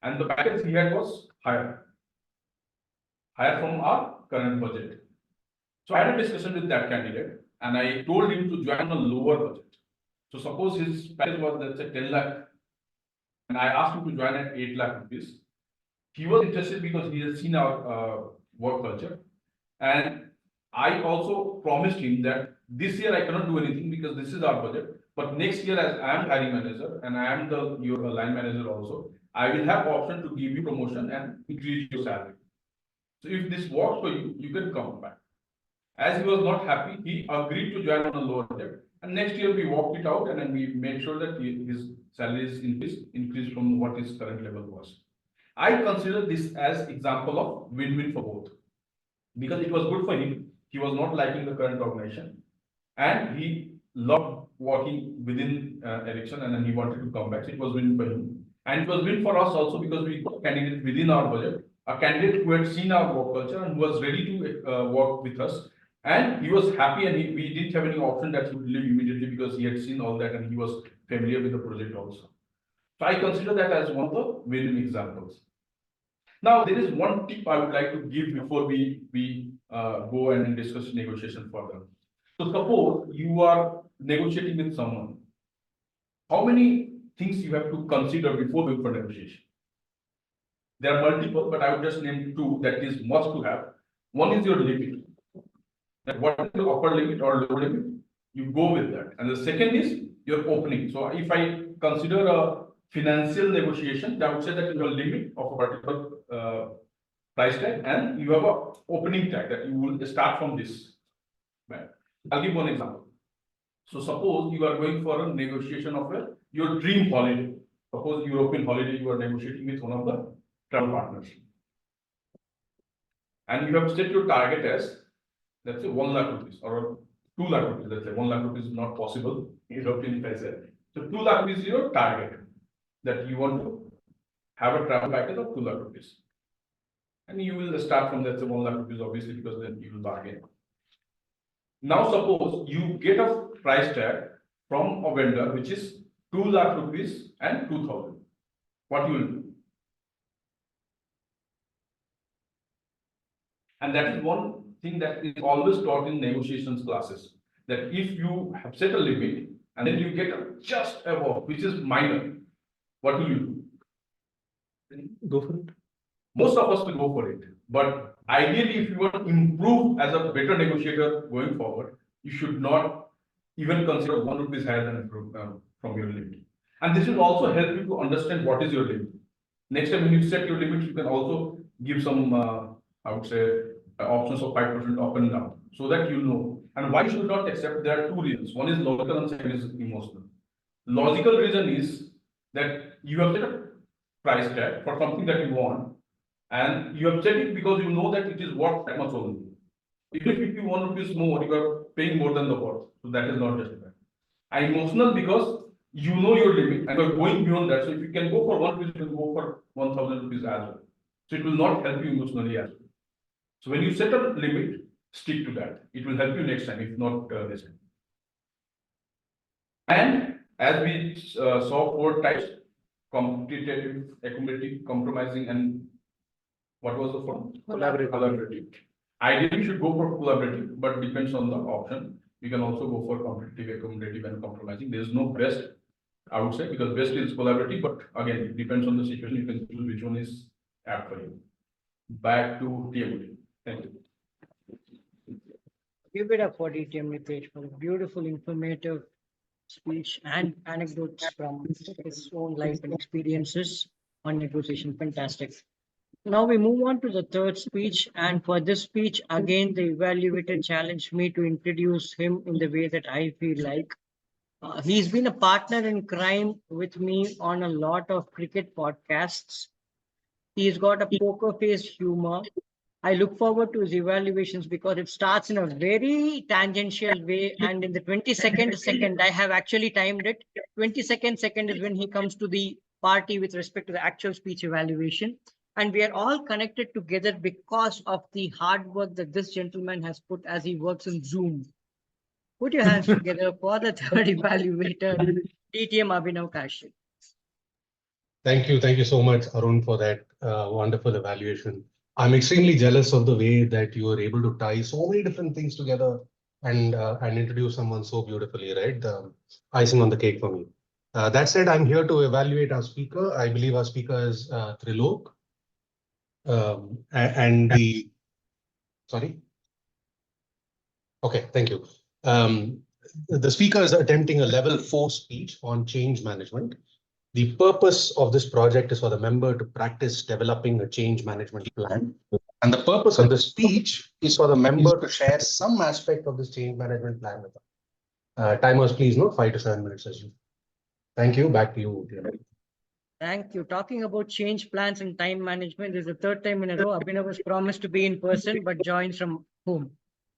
And the package he had was higher from our current budget. So I had a discussion with that candidate and I told him to join on a lower budget. So suppose his package was, let's say 10 lakh, and I asked him to join at 8 lakh rupees. He was interested because he has seen our work culture. And I also promised him that this year I cannot do anything because this is our budget. But next year, as I am hiring manager and I am your line manager also, I will have option to give you promotion and increase your salary. So if this works for you, you can come back. As he was not happy, he agreed to join on a lower budget. And next year we worked it out and then we made sure that his salary is increased from what his current level was. I consider this as example of win-win for both. Because it was good for him. He was not liking the current organization and he loved working within Ericsson and then he wanted to come back. So it was win for him. And it was win for us also because we got a candidate within our budget, a candidate who had seen our work culture and who was ready to work with us. And he was happy and we didn't have any option that he would leave immediately because he had seen all that and he was familiar with the project also. So I consider that as one of the win-win examples. Now, there is one tip I would like to give before we go and discuss negotiation further. So suppose you are negotiating with someone. How many things you have to consider before going for negotiation? There are multiple, but I would just name two that is must to have. One is your limit. That what is the upper limit or lower limit? You go with that. And the second is your opening. So if I consider a financial negotiation, I would say that you have a limit of a particular price tag and you have a opening tag that you will start from this. Right. I'll give one example. So suppose you are going for a negotiation of your dream holiday. Suppose European holiday, you are negotiating with one of the travel partners. And you have set your target as, let's say 1 lakh rupees or 2 lakh rupees. Let's say 1 lakh rupees is not possible. European price. So 2 lakh rupees is your target that you want to have a travel package of 2 lakh rupees. And you will start from let's say 1 lakh rupees obviously because then you will bargain. Now suppose you get a price tag from a vendor which is 2 lakh rupees and 2,000. What you will do? And that is one thing that is always taught in negotiations classes. That if you have set a limit and then you get a just above, which is minor, what will you do? Go for it. Most of us will go for it. But ideally, if you want to improve as a better negotiator going forward, you should not even consider 1 rupees higher than from your limit. And this will also help you to understand what is your limit. Next time when you set your limit, you can also give some, I would say, options of 5% up and down, so that you know. And why you should not accept? There are two reasons. One is logical and second is emotional. Logical reason is that you have set a price tag for something that you want, and you have set it because you know that it is worth that much only. Even if you 1 rupees more, you are paying more than the worth, so that is not justified. And emotional because you know your limit and you are going beyond that. So if you can go for 1 rupee, you can go for 1,000 rupees as well. So it will not help you emotionally as well. So when you set a limit, stick to that. It will help you next time, if not this time. And as we saw 4 types: competitive, accommodative, compromising, and what was the form? Collaborative. Ideally, you should go for collaborative, but depends on the option. You can also go for competitive, accommodative, and compromising. There is no best I would say, because best is collaborative, but again, it depends on the situation, you can choose which one is apt for you. Back to TMT. Thank you. Give it up for DTM Nitesh for a beautiful, informative speech and anecdotes from his own life and experiences on negotiation. Fantastic. Now we move on to the third speech, and for this speech, again, the evaluator challenged me to introduce him in the way that I feel like. He's been a partner in crime with me on a lot of cricket podcasts. He's got a poker face humor. I look forward to his evaluations because it starts in a very tangential way. And in the 22nd second, I have actually timed it. 22nd second is when he comes to the party with respect to the actual speech evaluation. And we are all connected together because of the hard work that this gentleman has put as he works in Zoom. Put your hands together for the third evaluator, DTM Abhinav Kaushik. Thank you so much, Arun, for that wonderful evaluation. I'm extremely jealous of the way that you were able to tie so many different things together and introduce someone so beautifully, right? The icing on the cake for me. That said, I'm here to evaluate our speaker. I believe our speaker is Trilok. Sorry? Okay, thank you. The speaker is attempting a level 4 speech on change management. The purpose of this project is for the member to practice developing a change management plan. And the purpose of the speech is for the member to share some aspect of this change management plan with them. Timers, please note 5 to 7 minutes as you. Thank you. Back to you. Thank you. Talking about change plans and time management, this is the third time in a row. Abhinav was promised to be in person, but joins from home.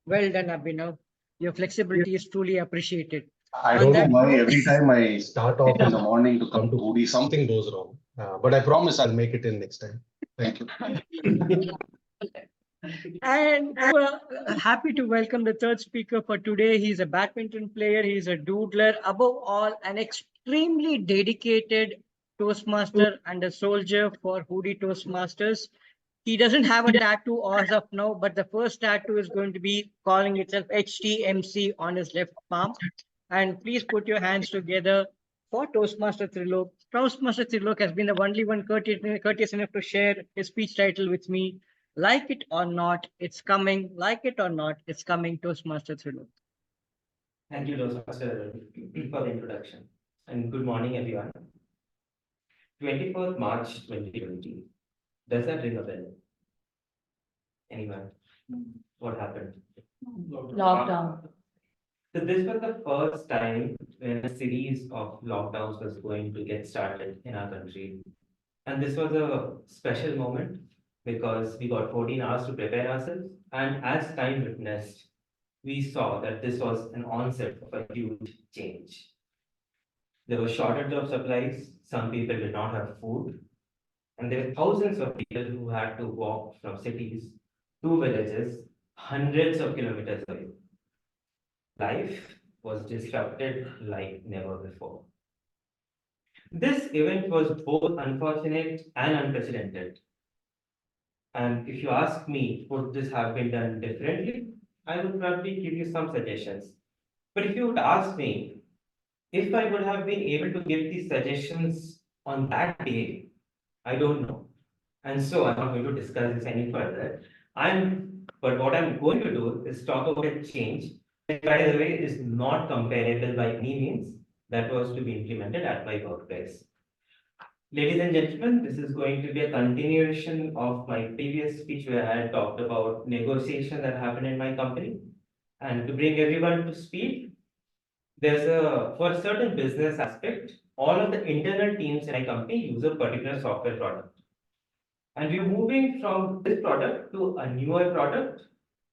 Well done, Abhinav. Your flexibility is truly appreciated. I don't know why every time I start off in the morning to come to Hoodie, something goes wrong. But I promise I'll make it in next time. Thank you. And happy to welcome the third speaker for today. He's a badminton player. He's a doodler. Above all, an extremely dedicated Toastmaster and a soldier for Hoodie Toastmasters. He doesn't have a tattoo as of now, but the first tattoo is going to be calling itself HTMC on his left palm. And please put your hands together for Toastmaster Trilok. Toastmaster Trilok has been the only one courteous enough to share his speech title with me. Like it or not, it's coming. Like it or not, it's coming. Toastmaster Trilok. Thank you, Toastmaster, for the introduction. And good morning, everyone. 24th March 2020. Does that ring a bell? Anyone? What happened? Lockdown. So this was the first time when a series of lockdowns was going to get started in our country. And this was a special moment because we got 14 hours to prepare ourselves. And as time witnessed, we saw that this was an onset of a huge change. There was shortage of supplies. Some people did not have food. And there were thousands of people who had to walk from cities to villages, hundreds of kilometers away. Life was disrupted like never before. This event was both unfortunate and unprecedented. And if you ask me, would this have been done differently? I would probably give you some suggestions. But if you would ask me, if I would have been able to give these suggestions on that day, I don't know. And so I'm not going to discuss this any further. But what I'm going to do is talk about a change that, by the way, is not comparable by any means that was to be implemented at my workplace. Ladies and gentlemen, this is going to be a continuation of my previous speech where I had talked about negotiation that happened in my company. And to bring everyone to speed, for a certain business aspect, all of the internal teams in my company use a particular software product. And we're moving from this product to a newer product,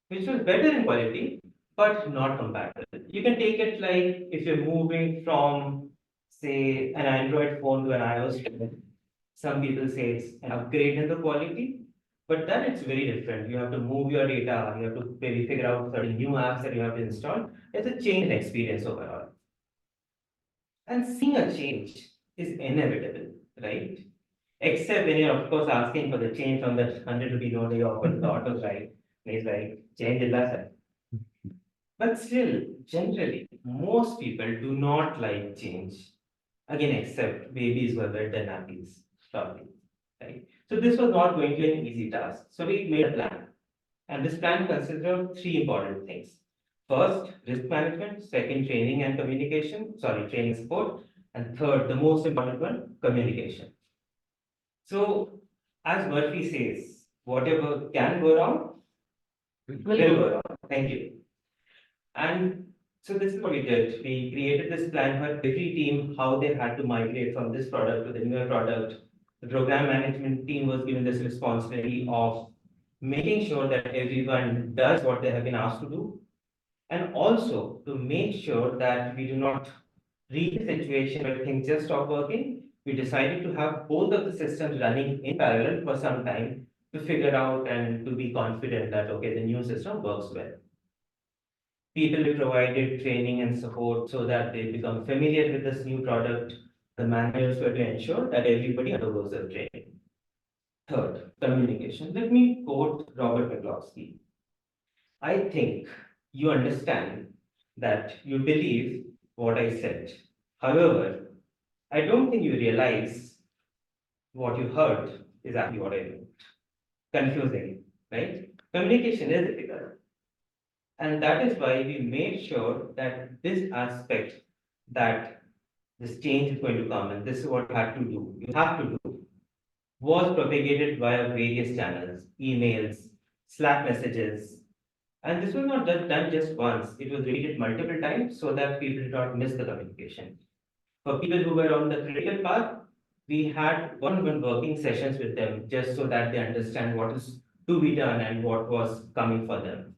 which was better in quality, but not compatible. You can take it like if you're moving from, say, an Android phone to an iOS phone. Some people say it's an upgrade in the quality, but then it's very different. You have to move your data, you have to maybe figure out certain new apps that you have to install. It's a change in experience overall. And seeing a change is inevitable, right? Except when you're, of course, asking for the change from that 100 rupee note you offer the auto right. He's like, change it less. But still, generally, most people do not like change. Again, except babies were better than nappies, probably, right? So this was not going to be an easy task. So we made a plan. And this plan consisted of three important things. First, risk management. Second, training and communication. Sorry, training support. And third, the most important one, communication. So, as Murphy says, whatever can go wrong, will go wrong. Thank you. And so this is what we did. We created this plan for every team, how they had to migrate from this product to the newer product. The program management team was given this responsibility of making sure that everyone does what they have been asked to do. And also to make sure that we do not reach a situation where things just stop working. We decided to have both of the systems running in parallel for some time to figure out and to be confident that, okay, the new system works well. People we provided training and support so that they become familiar with this new product. The managers were to ensure that everybody undergoes the training. Third, communication. Let me quote Robert McCloskey. I think you understand that you believe what I said. However, I don't think you realize what you heard is actually what I meant. Confusing, right? Communication is difficult. And that is why we made sure that this aspect that this change is going to come and this is what you have to do, was propagated via various channels, emails, Slack messages. And this was not done just once, it was repeated multiple times so that people did not miss the communication. For people who were on the critical path, we had one-on-one working sessions with them just so that they understand what is to be done and what was coming for them.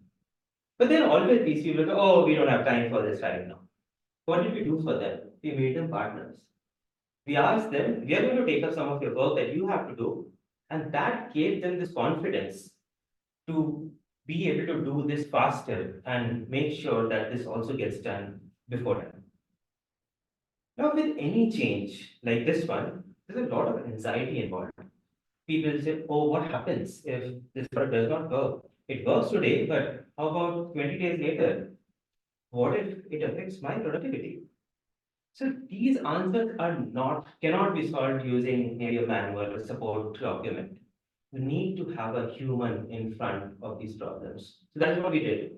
But then always these people go, oh, we don't have time for this right now. What did we do for them? We made them partners. We asked them, we are going to take up some of your work that you have to do. And that gave them this confidence to be able to do this faster and make sure that this also gets done beforehand. Now, with any change like this one, there's a lot of anxiety involved. People say, oh, what happens if this product does not work? It works today, but how about 20 days later? What if it affects my productivity? So these answers cannot be solved using maybe a manual or support document. We need to have a human in front of these problems. So that's what we did.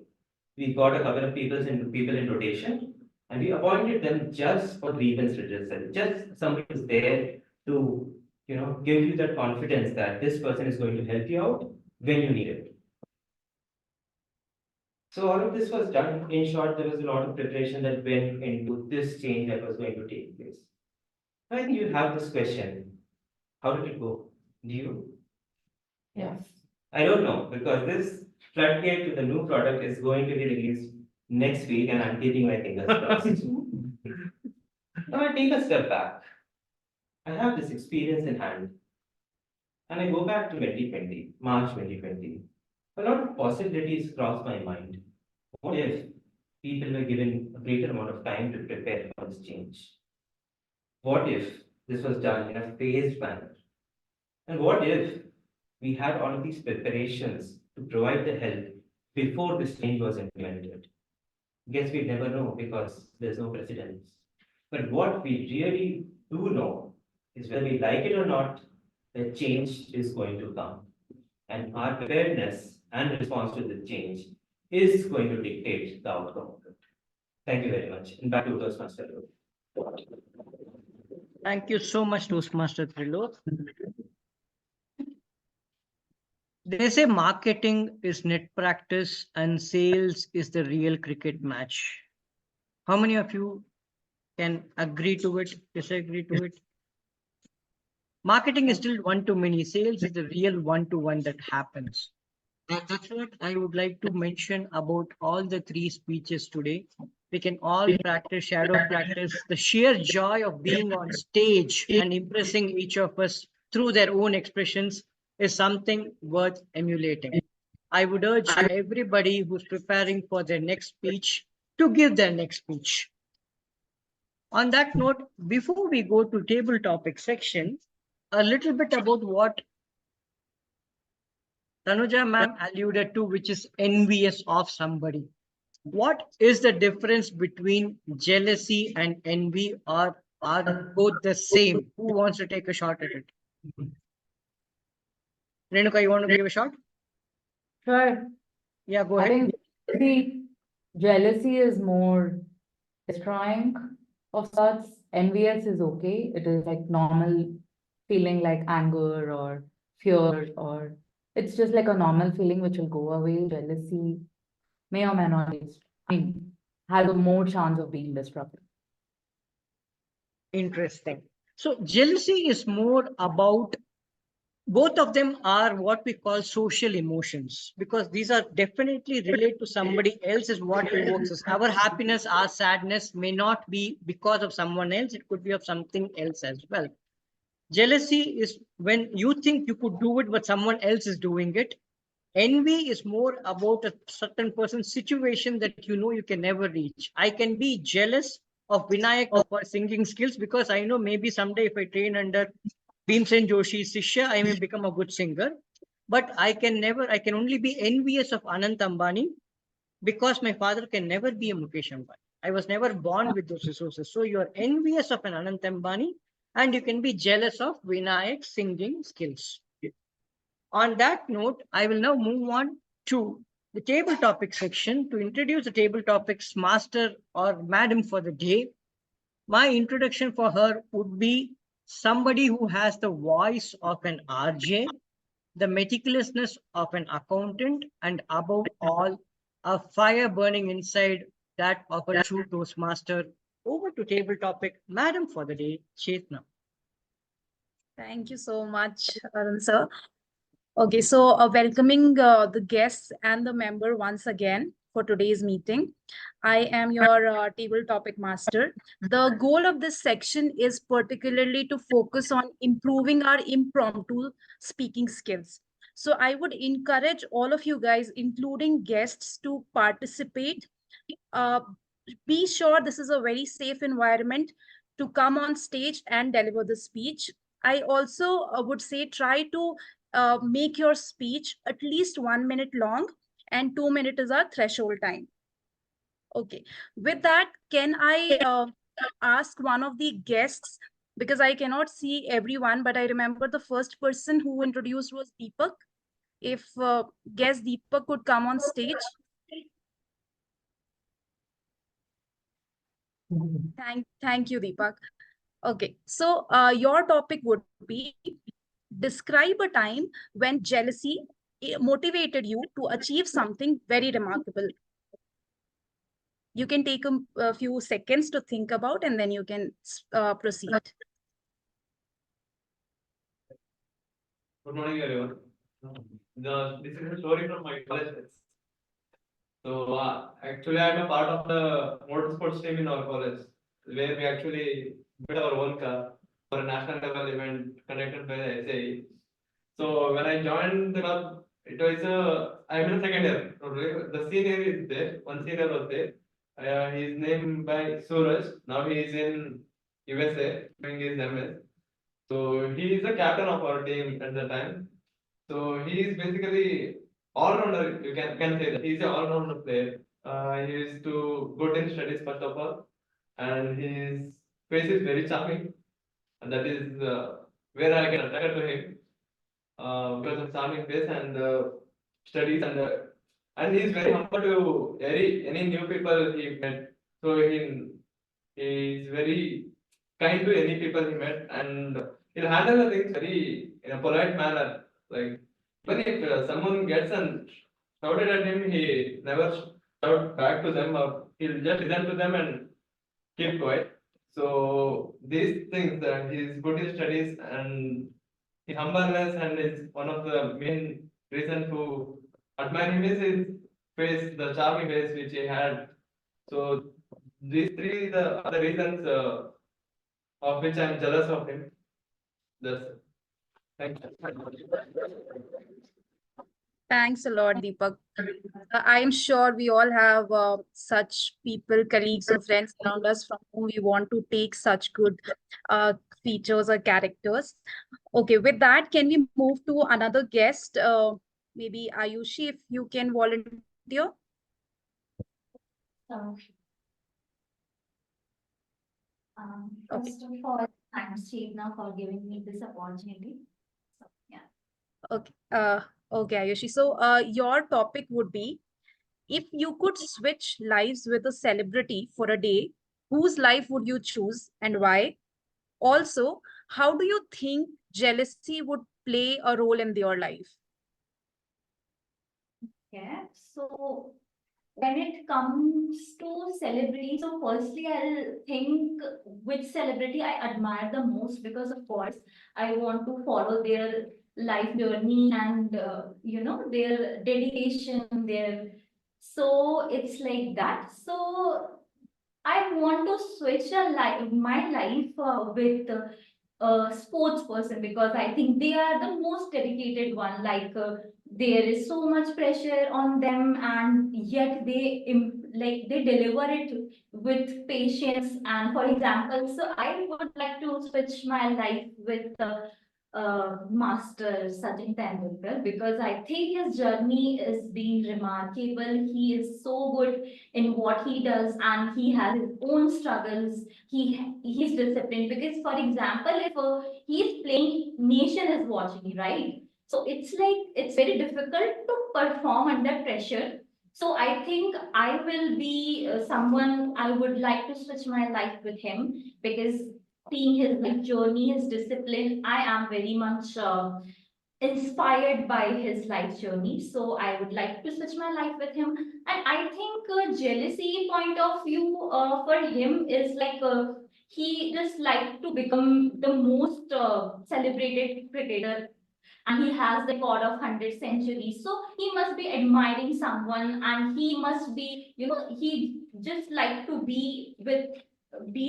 We got a couple of people in rotation, and we appointed them just for grievance redressal. Just somebody who's there to, give you that confidence that this person is going to help you out when you need it. So all of this was done. In short, there was a lot of preparation that went into this change that was going to take place. I think you have this question. How did it go? Do you? Yes. I don't know, because this floodgate to the new product is going to be released next week, and I'm keeping my fingers crossed. Now I take a step back. I have this experience in hand. And I go back to 2020, March 2020. A lot of possibilities crossed my mind. What if people were given a greater amount of time to prepare for this change? What if this was done in a phased manner? And what if we had all of these preparations to provide the help before this change was implemented? Guess we'd never know because there's no precedence. But what we really do know is whether we like it or not, the change is going to come. And our preparedness and response to the change is going to dictate the outcome of it. Thank you very much. And back to Toastmaster. Thank you so much, Toastmaster Trilok. They say marketing is net practice and sales is the real cricket match. How many of you can agree to it, disagree to it? Marketing is still one-to-many. Sales is the real one-to-one that happens. That's what I would like to mention about all the three speeches today. We can all practice, shadow practice. The sheer joy of being on stage and impressing each of us through their own expressions is something worth emulating. I would urge everybody who's preparing for their next speech to give their next speech. On that note, before we go to table topic section, a little bit about what Tanuja ma'am alluded to, which is envious of somebody. What is the difference between jealousy and envy, or are both the same? Who wants to take a shot at it? Renuka, you want to give a shot? Sure. Yeah, go I ahead. think jealousy is more destroying of sorts. Envious is okay. It is like normal feeling like anger or fear, or it's just like a normal feeling which will go away. Jealousy may or may not be, have a more chance of being destructive. Interesting. So jealousy is more about, both of them are what we call social emotions, because these are definitely related to somebody else is what evokes us. Our happiness, our sadness may not be because of someone else. It could be of something else as well. Jealousy is when you think you could do it, but someone else is doing it. Envy is more about a certain person's situation that you know you can never reach. I can be jealous of Vinayak of our singing skills because I know maybe someday if I train under Bhimsen Joshi's Shishya, I may become a good singer. But I can only be envious of Anant Ambani because my father can never be a Mukesh Ambani. I was never born with those resources. So you are envious of an Anant Ambani and you can be jealous of Vinayak's singing skills. On that note, I will now move on to the table topic section to introduce the table topics master or madam for the day. My introduction for her would be somebody who has the voice of an RJ, the meticulousness of an accountant, and above all, a fire burning inside that of a true Toastmaster. Over to table topic, madam for the day, Chetna. Thank you so much, Arun sir. Okay, so welcoming the guests and the member once again for today's meeting. I am your table topic master. The goal of this section is particularly to focus on improving our impromptu speaking skills. So I would encourage all of you guys, including guests, to participate. Be sure this is a very safe environment to come on stage and deliver the speech. I also would say try to make your speech at least 1 minute long, and 2 minutes is our threshold time. Okay, with that, can I ask one of the guests, because I cannot see everyone, but I remember the first person who introduced was Deepak. If guest Deepak could come on stage. Thank you, Deepak. Okay, so your topic would be describe a time when jealousy motivated you to achieve something very remarkable. You can take a few seconds to think about and then you can proceed. Good morning, everyone. This is a story from my college days. So actually, I'm a part of the motorsports team in our college, where we actually built our own car for a national level event conducted by the SAE. So when I joined the club, it was I'm in second year. The senior is there. One senior was there. He's named by Suraj. Now he is in USA doing his MS. So he is the captain of our team at the time. So he is basically all-rounder. You can say that he's an all-rounder player. He is too good in studies first of all, and his face is very charming, and that is where I can attract to him because of charming face and studies and he's very humble to any new people he met. So he is very kind to any people he met, and he'll handle the things very in a polite manner. Like when if someone gets and shouted at him, he never shout back to them. Or he'll just listen to them and keep quiet. So these things that he's good in studies and his humbleness and is one of the main reasons to admire him is his face, the charming face which he had. So these three are the reasons of which I'm jealous of him. That's it. Thank you. Thanks a lot, Deepak. I'm sure we all have such people, colleagues or friends around us from whom we want to take such good features or characters. Okay, with that, can we move to another guest? Maybe Ayushi, if you can volunteer. First of all, thanks, Chevna, for giving me this opportunity. So, yeah. Okay. Okay, Ayushi. So, your topic would be, if you could switch lives with a celebrity for a day, whose life would you choose and why? Also, how do you think jealousy would play a role in your life? Yeah, so when it comes to celebrity, so firstly, I'll think which celebrity I admire the most, because of course, I want to follow their life journey and, their dedication, so it's like that. So I want to switch my life with a sports person, because I think they are the most dedicated one. There is so much pressure on them, and yet they deliver it with patience. And for example, so I would like to switch my life with Master Sachin Tendulkar, because I think his journey is being remarkable. He is so good in what he does, and he has his own struggles. He's disciplined, because for example, if he's playing, nation is watching, right? So it's very difficult to perform under pressure. So I think I will be someone, I would like to switch my life with him, because seeing his life journey, his discipline, I am very much inspired by his life journey. So I would like to switch my life with him. And I think jealousy point of view for him is he just like to become the most celebrated cricketer, and he has the record of 100 centuries. So he must be admiring someone, and he must be, he just like to be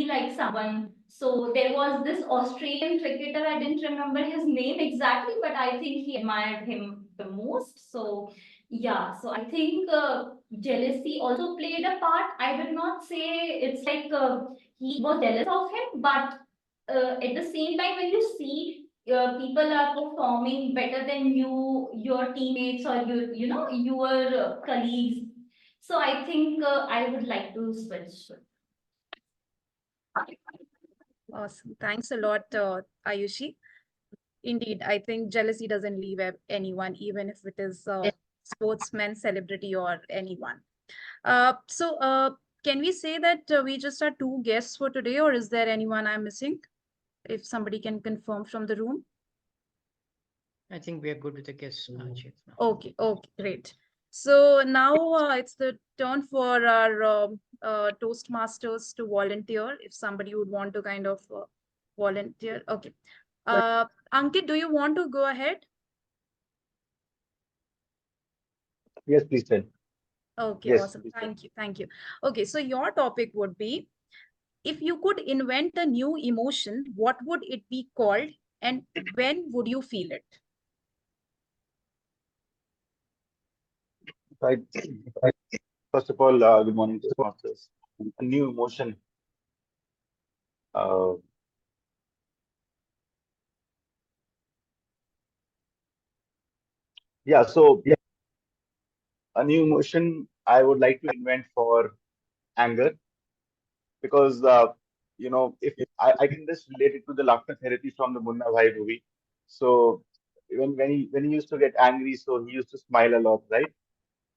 like someone. So there was this Australian cricketer, I didn't remember his name exactly, but I think he admired him the most. So yeah, so I think jealousy also played a part. I will not say it's he was jealous of him, but at the same time, when you see people are performing better than you, your teammates, or your colleagues. So I think I would like to switch. Awesome. Thanks a lot, Ayushi. Indeed, I think jealousy doesn't leave anyone, even if it is a sportsman, celebrity, or anyone. So, can we say that we just are two guests for today, or is there anyone I'm missing? If somebody can confirm from the room. I think we are good with the guests. Okay, great. So now it's the turn for our Toastmasters to volunteer. If somebody would want to kind of volunteer. Okay. Ankit, do you want to go ahead? Yes, please tell. Okay, Yes, awesome. please tell. Thank you. Thank you. Okay, so your topic would be, if you could invent a new emotion, what would it be called, and when would you feel it? Right. First of all, good morning to sponsors. A new emotion. So a new emotion I would like to invent for anger, because if I can just relate it to the laughter therapy from the Munna Bhai movie. So when he used to get angry, so he used to smile a lot, right?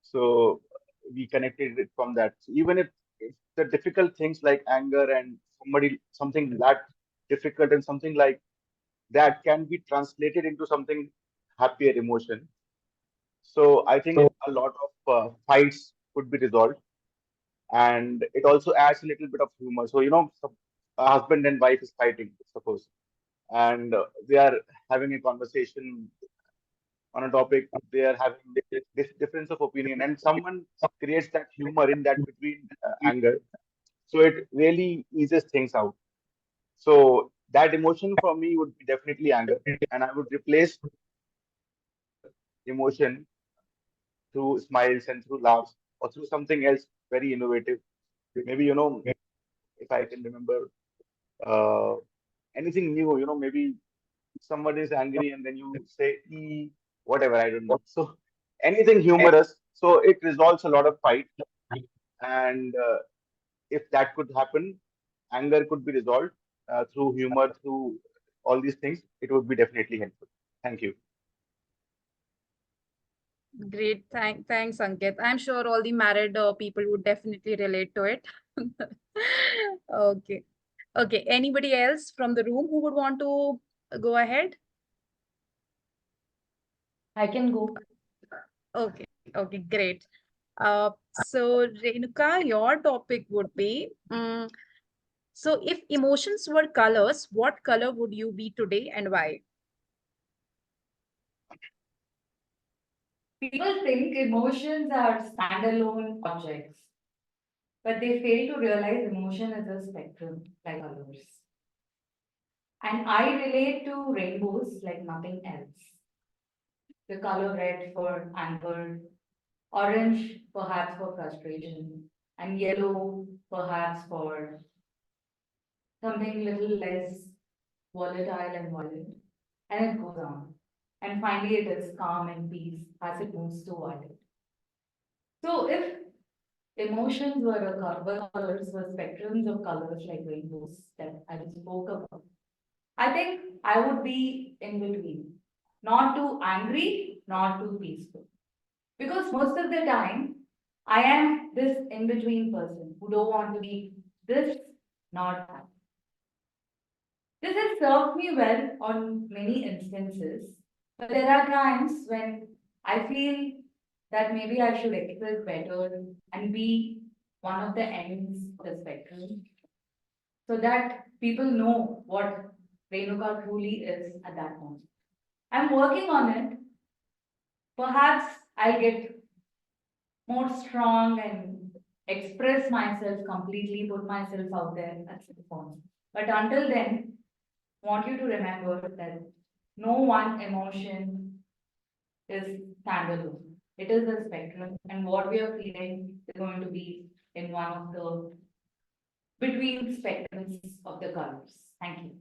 So we connected it from that. So even if the difficult things like anger and something that difficult and something like that can be translated into something happier emotion. So I think a lot of fights could be resolved, and it also adds a little bit of humor. So a husband and wife is fighting, suppose, and they are having a conversation on a topic, they are having this difference of opinion, and someone creates that humor in that between anger. So it really eases things out. So that emotion for me would be definitely anger, and I would replace emotion through smiles and through laughs or through something else very innovative. Maybe, if I can remember uh, anything new, maybe someone is angry and then you say, whatever, I don't know. So anything humorous. So it resolves a lot of fight. And if that could happen, anger could be resolved through humor, through all these things, it would be definitely helpful. Thank you. Great. Thanks, Ankit. I'm sure all the married people would definitely relate to it. Okay. Okay. Anybody else from the room who would want to go ahead? I can go. Okay. Okay. Great. So Renuka, your topic would be, so if emotions were colors, what color would you be today and why? People think emotions are standalone objects, but they fail to realize emotion is a spectrum like colors. And I relate to rainbows like nothing else. The color red for anger, orange perhaps for frustration, and yellow perhaps for something little less volatile and violent. And it goes on. And finally, it is calm and peace as it moves to violet. So, if emotions were colors, were spectrums of colors like rainbows that I just spoke about, I think I would be in between, not too angry, not too peaceful. Because most of the time, I am this in between person who don't want to be this, not that. This has served me well on many instances, but there are times when I feel that maybe I should express better and be one of the ends of the spectrum so that people know what Renuka truly is at that moment. I'm working on it. Perhaps I'll get more strong and express myself completely, put myself out there at some point. But until then, want you to remember that no one emotion is standalone. It is a spectrum, and what we are feeling is going to be in one of the between spectrums of the colors. Thank you.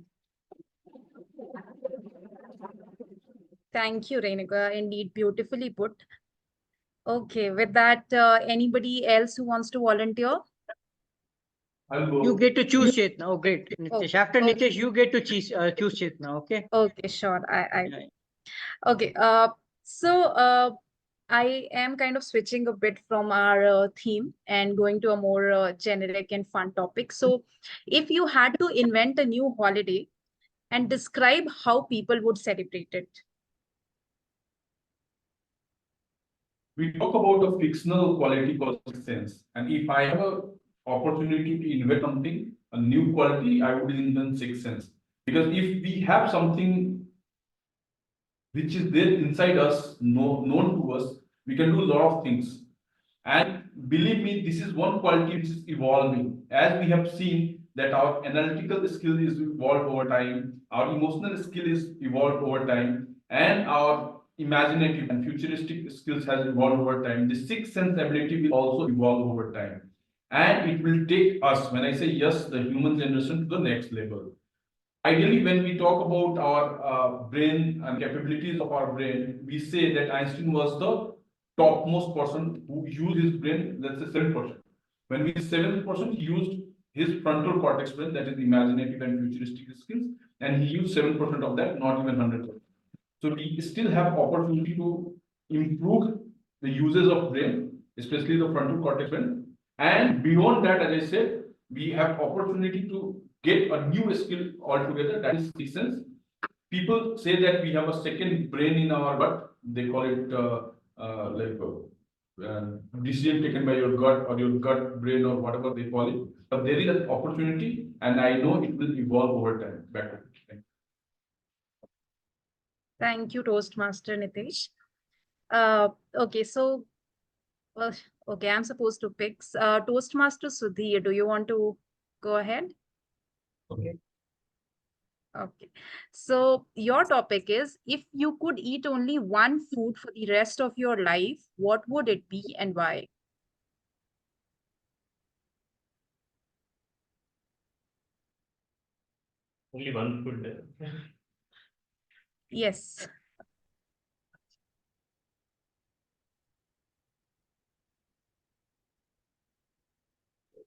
Thank you, Renuka. Indeed, beautifully put. Okay, with that, anybody else who wants to volunteer? You get to choose Chetna. Oh, great. Oh, Nitesh. After okay. Nitesh, you get to choose Chetna. Okay. Okay, sure. Yeah. Okay. I am kind of switching a bit from our theme and going to a more generic and fun topic. So, if you had to invent a new holiday and describe how people would celebrate it. We talk about a fictional quality called Sixth Sense, and if I have a opportunity to invent something, a new quality, I would invent Sixth Sense. Because if we have something which is there inside us, known to us, we can do a lot of things. And believe me, this is one quality which is evolving. As we have seen that our analytical skill is evolved over time, our emotional skill is evolved over time, and our imaginative and futuristic skills has evolved over time. The sixth sense ability will also evolve over time. And it will take us, when I say yes, the human generation to the next level. Ideally, when we talk about our brain and capabilities of our brain, we say that Einstein was the topmost person who used his brain, let's say 7%. When we 7%, he used his frontal cortex brain, that is imaginative and futuristic skills, and he used 7% of that, not even 100%. So we still have opportunity to improve the uses of brain, especially the frontal cortex brain. And beyond that, as I said, we have opportunity to get a new skill altogether, that is sixth sense. People say that we have a second brain in our gut. They call it decision taken by your gut or your gut brain or whatever they call it. But there is an opportunity, and I know it will evolve over time. Back to you. Thank you, Toastmaster Nitesh. Okay, so, okay, I'm supposed to pick. Toastmaster Sudhir, do you want to go ahead? Okay. Okay. So your topic is, if you could eat only one food for the rest of your life, what would it be and why? Only one food. Yes.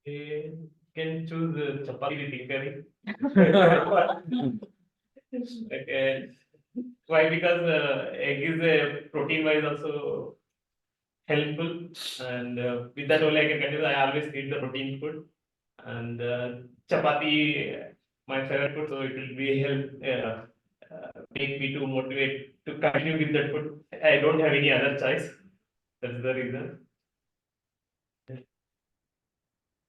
Okay. can choose chapati with curry. Okay. Why? Because egg is a protein wise also helpful, and with that only I can continue. I always eat the protein food, and chapati, my favorite food, so it will be help make me to motivate to continue with that food. I don't have any other choice. That's the reason.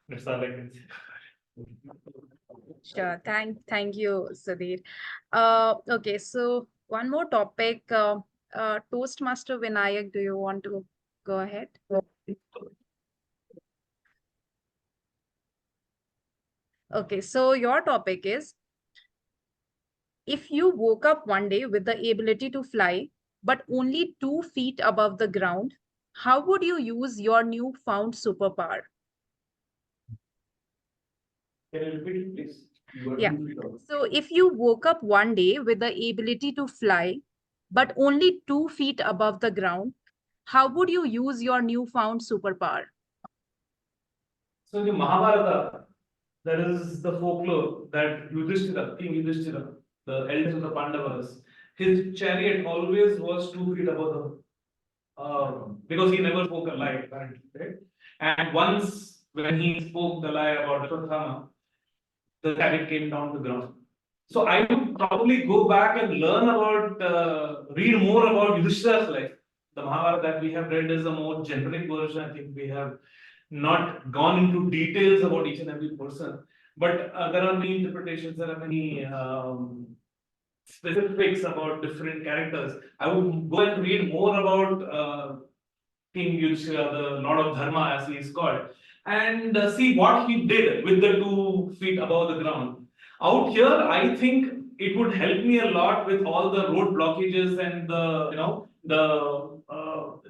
That's all I can say. Sure. Thank you, Sudhir. Okay, so one more topic. Toastmaster Vinayak, do you want to go ahead? Okay, so your topic is, if you woke up one day with the ability to fly, but only 2 feet above the ground, how would you use your newfound superpower? Can you repeat it, please? You are Yeah. 2 feet away. So if you woke up one day with the ability to fly, but only 2 feet above the ground, how would you use your newfound superpower? So in the Mahabharata, there is the folklore that Yudhishthira, King Yudhishthira, the eldest of the Pandavas, his chariot always was 2 feet above the, because he never spoke a lie, right? And once when he spoke the lie about Ashwatthama, the chariot came down to the ground. So I would probably go back and learn about, read more about Yudhishthira's life. The Mahabharata that we have read is a more generic version. I think we have not gone into details about each and every person, but there are many interpretations, there are many specifics about different characters. I would go and read more about King Yudhishthira, the Lord of Dharma, as he is called, and see what he did with the 2 feet above the ground. Out here, I think it would help me a lot with all the road blockages and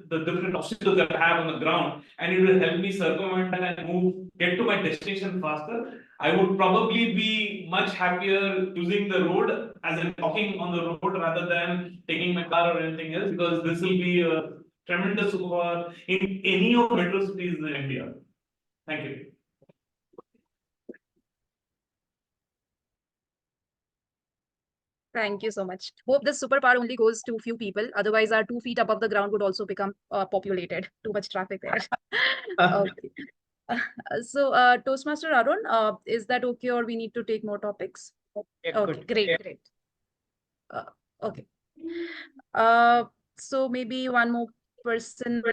the different obstacles that I have on the ground, and it will help me circumvent and get to my destination faster. I would probably be much happier using the road as in walking on the road rather than taking my car or anything else, because this will be a tremendous superpower in any of metro cities in India. Thank you. Thank you so much. Hope this superpower only goes to few people. Otherwise, our 2 feet above the ground would also become populated. Too much traffic there. Okay. So, Toastmaster Arun, is that okay, or we need to take more topics? Yeah, Okay, good. great, Yeah. great. Okay. So maybe one more person.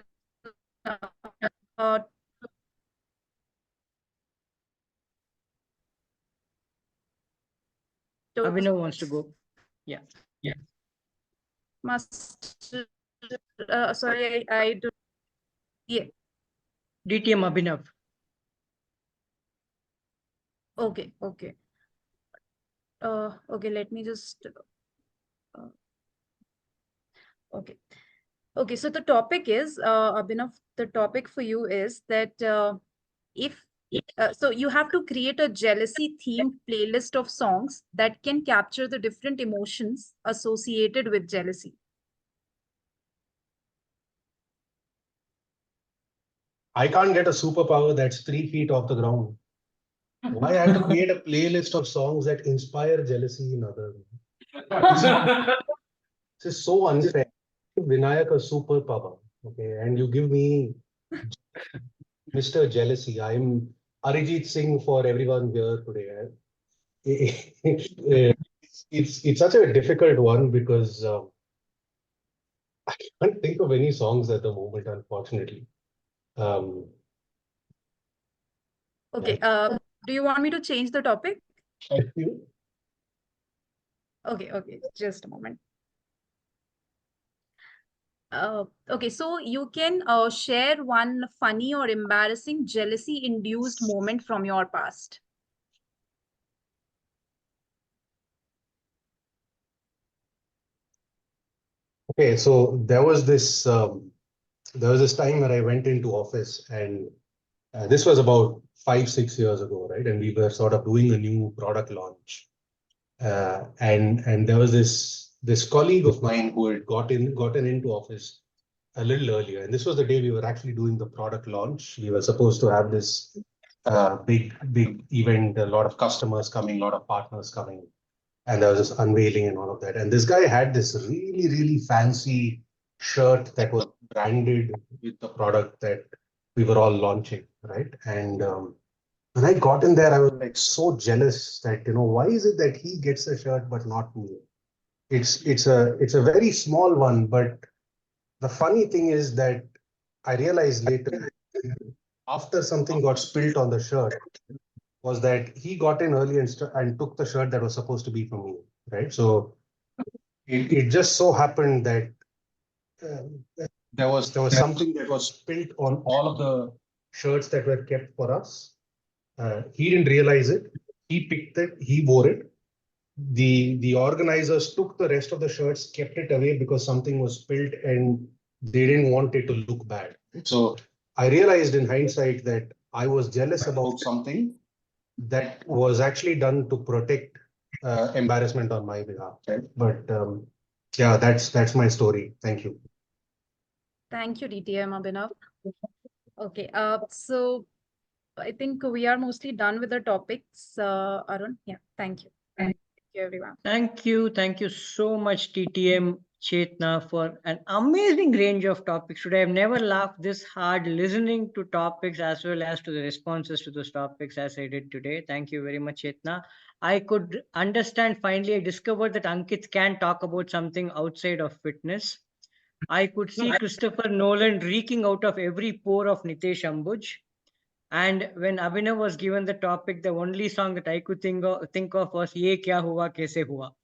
Abhinav wants to go. Yeah. Master, sorry, I do. Yeah. DTM Abhinav. Okay. Okay, let me just. Okay. Okay, so the topic is, Abhinav, the topic for you is that so you have to create a jealousy themed playlist of songs that can capture the different emotions associated with jealousy. I can't get a superpower that's 3 feet off the ground. Why I have to create a playlist of songs that inspire jealousy in others? This is so unfair. Vinayak a superpower, okay, and you give me Mr. Jealousy. I am Arijit Singh for everyone here today. It's such a difficult one because I can't think of any songs at the moment, unfortunately. Okay, do you want me to change the topic? Okay, just a moment. Okay, so you can share one funny or embarrassing jealousy-induced moment from your past. Okay, so there was this time where I went into office, and this was about 5-6 years ago, right? And we were sort of doing a new product launch, and there was this colleague of mine who had gotten into office a little earlier, and this was the day we were actually doing the product launch. We were supposed to have this big event, a lot of customers coming, a lot of partners coming, and there was this unveiling and all of that. And this guy had this really fancy shirt that was branded with the product that we were all launching, right? And when I got in there, I was like so jealous that, why is it that he gets a shirt but not me? It's a very small one, but the funny thing is that I realized later, after something got spilt on the shirt, was that he got in early and took the shirt that was supposed to be for me, right? So it just so happened that there was something that was spilt on all of the shirts that were kept for us. He didn't realize it. He picked it. He wore it. The organizers took the rest of the shirts, kept it away because something was spilled, and they didn't want it to look bad. So I realized in hindsight that I was jealous about something that was actually done to protect embarrassment on my behalf. Right? But yeah, that's my story. Thank you. Thank you, DTM Abhinav. Okay, so I think we are mostly done with the topics. Arun, yeah, thank you. Thank you, everyone. Thank you so much, TTM Chetna, for an amazing range of topics today. I've never laughed this hard listening to topics as well as to the responses to those topics as I did today. Thank you very much, Chetna. I could understand, finally, I discovered that Ankit can talk about something outside of fitness. I could see Christopher Nolan reeking out of every pore of Nitesh Ambuj. And when Abhinav was given the topic, the only song that I could think of was Ye Kya Hua Kaise Hua.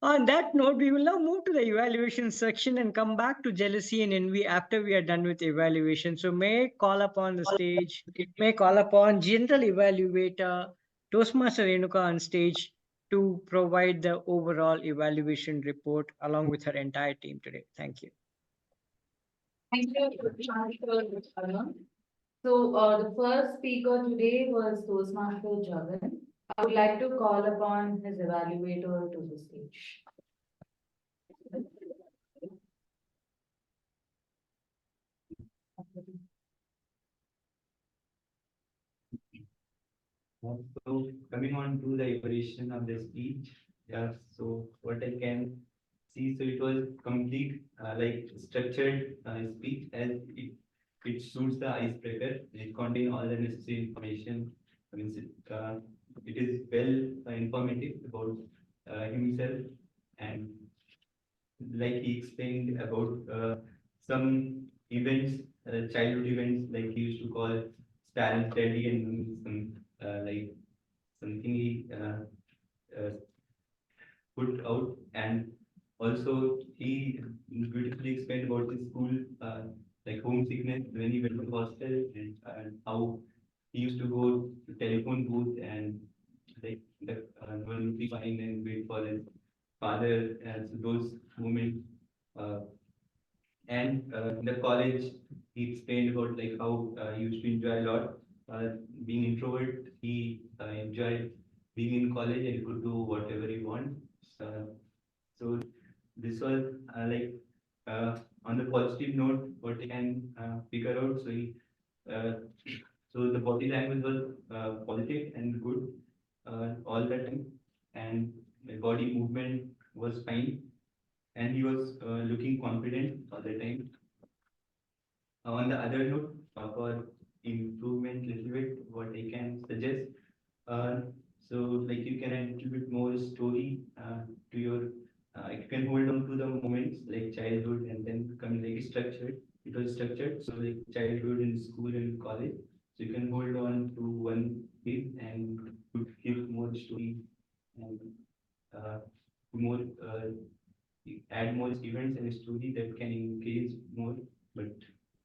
On that note, we will now move to the evaluation section and come back to jealousy and envy after we are done with evaluation. So may I call upon the stage, may I call upon General Evaluator Toastmaster Renuka on stage to provide the overall evaluation report along with her entire team today. Thank you. Thank you, Arun. So, the first speaker today was Toastmaster Jagan. I would like to call upon his evaluator to the stage. So coming on to the evaluation of the speech, yeah, so what I can see, so it was complete, like structured speech as it suits the icebreaker. It contains all the necessary information. I mean, it is well informative about himself, and like he explained about some events, childhood events, like he used to call Stalin Teddy and some like something he put out, and also he beautifully explained about his school, like homesickness when he went to the hostel, and how he used to go to telephone booth and like the one be fine and wait for his father, and so those moments. Uh, and in the college, he explained about like how he used to enjoy a lot. Being introvert, he enjoyed being in college and he could do whatever he want. So this was on the positive note, what I can figure out. So so the body language was positive and good all the time, and the body movement was fine, and he was looking confident all the time. On the other note, for improvement little bit, what I can suggest, so like you can add a little bit more story to your, you can hold on to the moments like childhood and then become like structured. It was structured, so like childhood in school and college. So you can hold on to one bit and give more story and more add more events and story that can engage more. But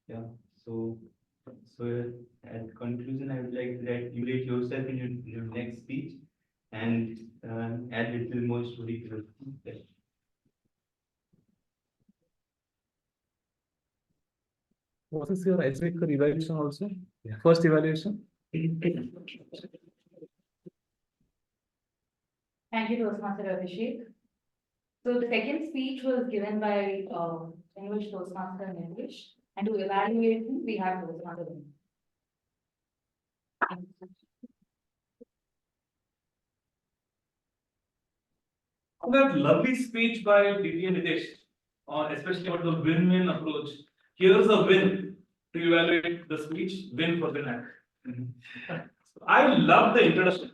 yeah, so at conclusion, I would like that you rate yourself in your next speech and add little more story to it. Was this your icebreaker evaluation also? Yeah. First evaluation? Thank you, Toastmaster Abhishek. So the second speech was given by English Toastmaster in English. And to evaluate him, we have Toastmaster. That lovely speech by DT and Nitesh, especially about the win-win approach. Here's a win to evaluate the speech, win for Vinayak. I love the introduction,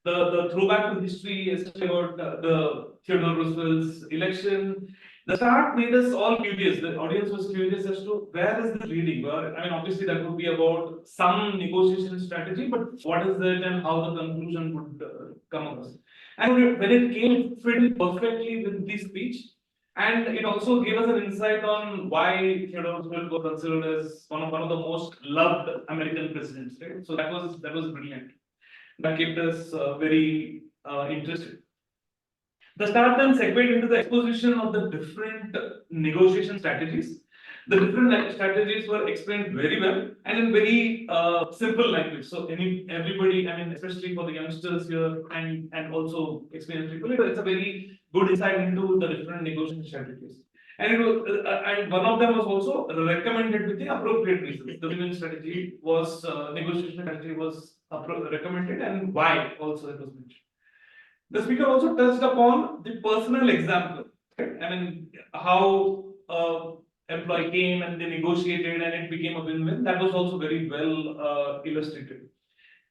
the throwback to history, especially about the Theodore Roosevelt's election. The start made us all curious. The audience was curious as to where is this leading. Well, I mean, obviously that would be about some negotiation strategy, but what is it and how the conclusion would come across. And when it came fit perfectly with this speech, and it also gave us an insight on why Theodore Roosevelt was considered as one of the most loved American presidents, right? So that was brilliant. That kept us very interested. The start then segued into the exposition of the different negotiation strategies. The different strategies were explained very well and in very simple language. So everybody, I mean, especially for the youngsters here and also experienced people, it's a very good insight into the different negotiation strategies. And it was, and one of them was also recommended with the appropriate reasons. The win-win strategy was negotiation strategy was recommended, and why also it was mentioned. The speaker also touched upon the personal example. Right? I mean, how employee came and they negotiated and it became a win-win. That was also very well illustrated.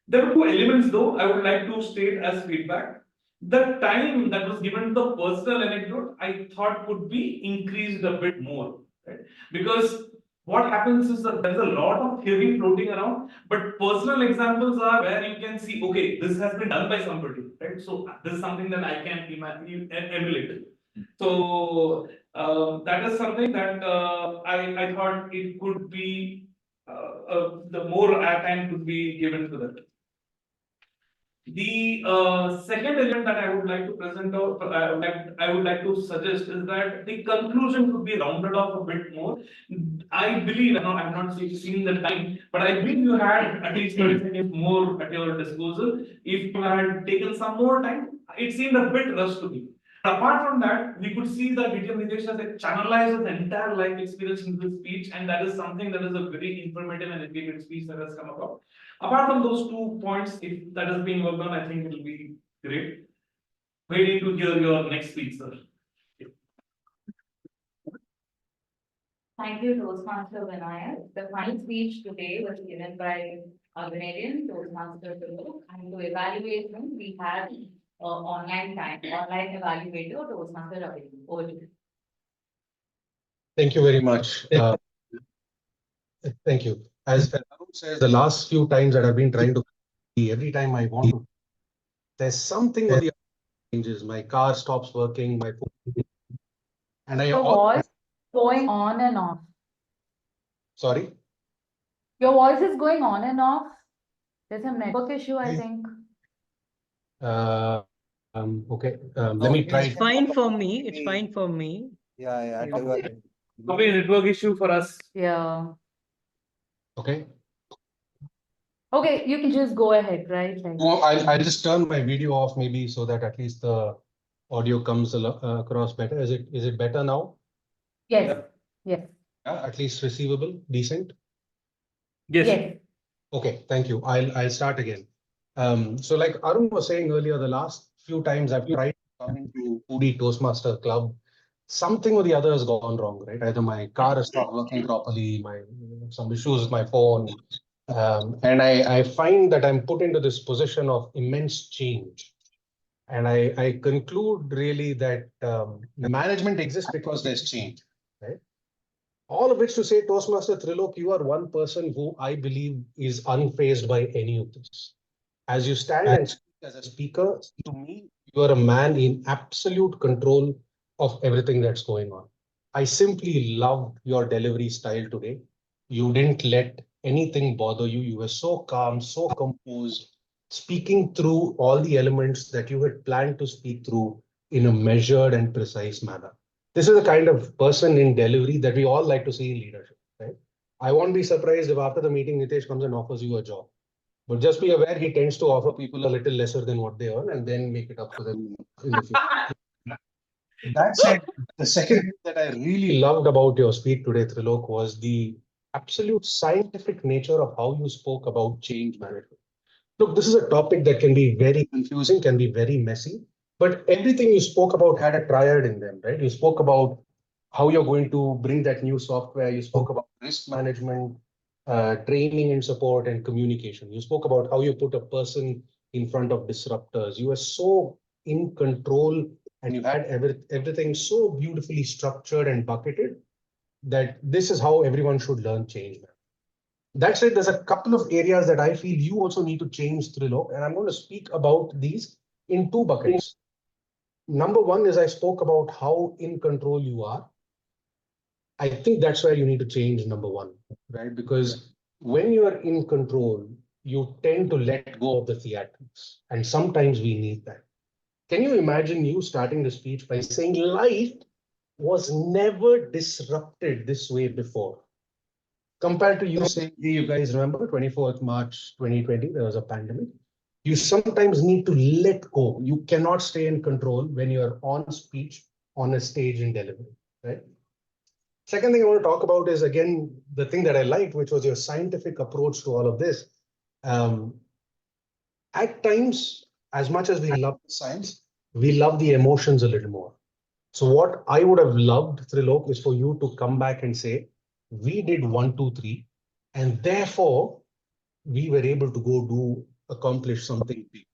There were two elements though I would like to state as feedback. The time that was given to the personal anecdote, I thought could be increased a bit more. Right? Because what happens is that there's a lot of theory floating around, but personal examples are where you can see, okay, this has been done by somebody, right? So this is something that I can emulate. So that is something that I thought it could be the more airtime could be given to that. The second element that I would like to present out, I would like to suggest is that the conclusion could be rounded off a bit more. I believe, I'm not seeing the time, but I believe you had at least 30 seconds more at your disposal. If you had taken some more time, it seemed a bit rushed to me. Apart from that, we could see that DT Nitesh has channelized his entire life experience into his speech, and that is something that is a very informative and educated speech that has come about. Apart from those 2 points, if that is being worked on, I think it will be great. Waiting to hear your next speech, sir. Thank you, Toastmaster Vinayak. The final speech today was given by a Grenadian Toastmaster Tuluk, and to evaluate him, we have online evaluator Toastmaster Ravi. Over to you. Thank you very much. Thank you. As Arun says, the last few times that I've been trying to, every time I want to, there's something or the other changes. My car stops working, my phone, and I. Your voice going on and off. Sorry? Your voice is going on and off. There's a network issue, I think. Okay. Let me try. It's fine for me. It's fine for me. Yeah. Probably a network issue for us. Yeah. Okay. Okay, you can just go ahead, right? Well, I'll just turn my video off maybe so that at least the audio comes across better. Is it better now? Yes. Yes. Yeah, at least receivable, decent. Yes. Okay, thank you. I'll start again. So like Arun was saying earlier, the last few times I've tried to come into Foodie Toastmaster Club, something or the other has gone wrong, right? Either my car is not working properly, some issues with my phone. And I find that I'm put into this position of immense change. And I conclude really that the management exists because there's change, right? All of which to say, Toastmaster Trilok, you are one person who I believe is unfazed by any of this. As you stand and speak as a speaker, to me, you are a man in absolute control of everything that's going on. I simply loved your delivery style today. You didn't let anything bother you. You were so calm, so composed, speaking through all the elements that you had planned to speak through in a measured and precise manner. This is the kind of person in delivery that we all like to see in leadership, right? I won't be surprised if after the meeting, Nitesh comes and offers you a job. But just be aware, he tends to offer people a little lesser than what they earn and then make it up to them in the future. That said, the second thing that I really loved about your speech today, Trilok, was the absolute scientific nature of how you spoke about change management. Look, this is a topic that can be very confusing, can be very messy, but everything you spoke about had a triad in them, right? You spoke about how you're going to bring that new software. You spoke about risk management, training and support, and communication. You spoke about how you put a person in front of disruptors. You were so in control, and you had everything so beautifully structured and bucketed that this is how everyone should learn change. That said, there's a couple of areas that I feel you also need to change, Trilok, and I'm going to speak about these in two buckets. Number one is I spoke about how in control you are. I think that's where you need to change number one, right? Because when you are in control, you tend to let go of the theatrics, and sometimes we need that. Can you imagine you starting the speech by saying life was never disrupted this way before? Compared to you saying, hey, you guys remember 24th March 2020, there was a pandemic. You sometimes need to let go. You cannot stay in control when you're on speech, on a stage in delivery, right? Second thing I want to talk about is, again, the thing that I liked, which was your scientific approach to all of this. At times, as much as we love the science, we love the emotions a little more. So what I would have loved, Trilok, is for you to come back and say, we did 1, 2, 3, and therefore we were able to accomplish something big.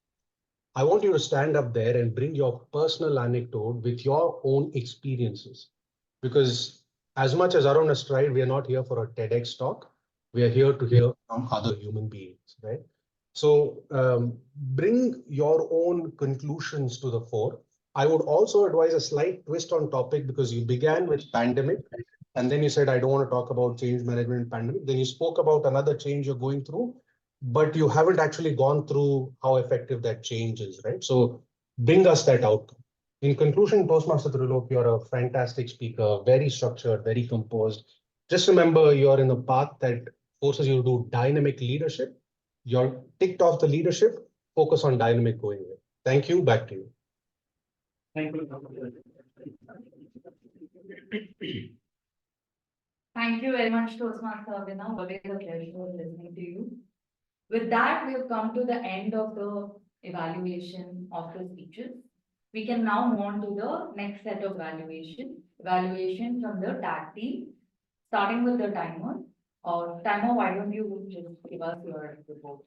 I want you to stand up there and bring your personal anecdote with your own experiences. Because as much as Arun has tried, we are not here for a TEDx talk. We are here to hear from other human beings, right? So bring your own conclusions to the fore. I would also advise a slight twist on topic, because you began with pandemic, and then you said, I don't want to talk about change management and pandemic. Then you spoke about another change you're going through, but you haven't actually gone through how effective that change is, right? So bring us that outcome. In conclusion, Toastmaster Trilok, you're a fantastic speaker, very structured, very composed. Just remember, you're in a path that forces you to do dynamic leadership. You're ticked off the leadership, focus on dynamic going in. Thank you, back to you. Thank you. Thank you very much, Toastmaster Abhinav. Always a pleasure listening to you. With that, we have come to the end of the evaluation of the speeches. We can now move on to the next set of evaluation from the TAG team, starting with the timer. Timer, why don't you just give us your report?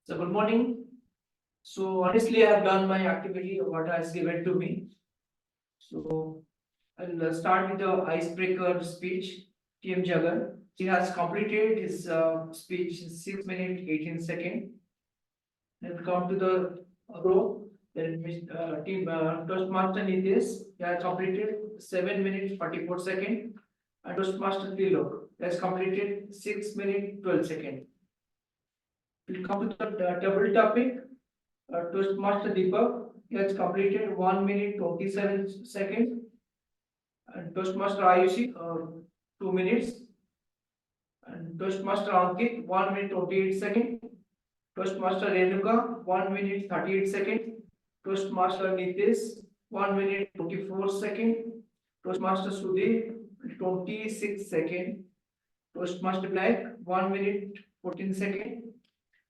So good morning. So honestly, I have done my activity of what has given to me. So I'll start with the icebreaker speech. TM Jagan. He has completed his speech in 6 minutes 18 seconds. Then come to the row. Then team Toastmaster Nitish. He has completed 7 minutes 44 seconds. And Toastmaster Trilok has completed 6 minutes 12 seconds. We'll come to the double topic. Toastmaster Deepak, he has completed 1 minute 27 seconds. And Toastmaster Ayushi, 2 minutes. And Toastmaster Ankit, 1 minute 28 seconds. Toastmaster Renuka, 1 minute 38 seconds. Toastmaster Nitish, 1 minute 24 seconds. Toastmaster Sudhir, 26 seconds. Toastmaster Black, 1 minute 14 seconds.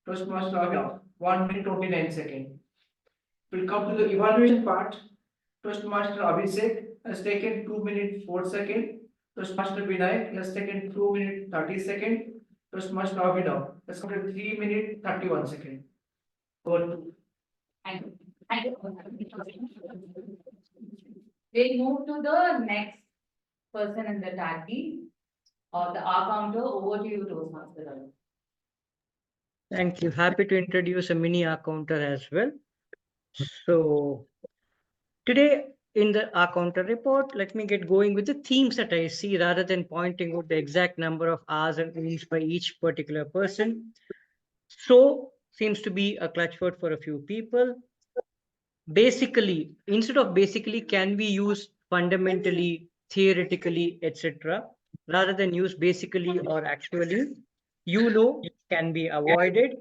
Toastmaster Abhinav, 1 minute 29 seconds. We'll come to the evaluation part. Toastmaster Abhishek has taken 2 minutes 4 seconds. Toastmaster Vinayak has taken 2 minutes 30 seconds. Toastmaster Abhinav has completed 3 minutes 31 seconds. Over to. Thank you. We'll move to the next person in the tag team, or the R counter. Over to you, Toastmaster. Thank you. Happy to introduce a mini R counter as well. So today in the R counter report, let me get going with the themes that I see rather than pointing out the exact number of R's and E's by each particular person. So seems to be a clutch word for a few people. Basically, instead of basically, can we use fundamentally, theoretically, etc., rather than use basically or actually? You know, can be avoided.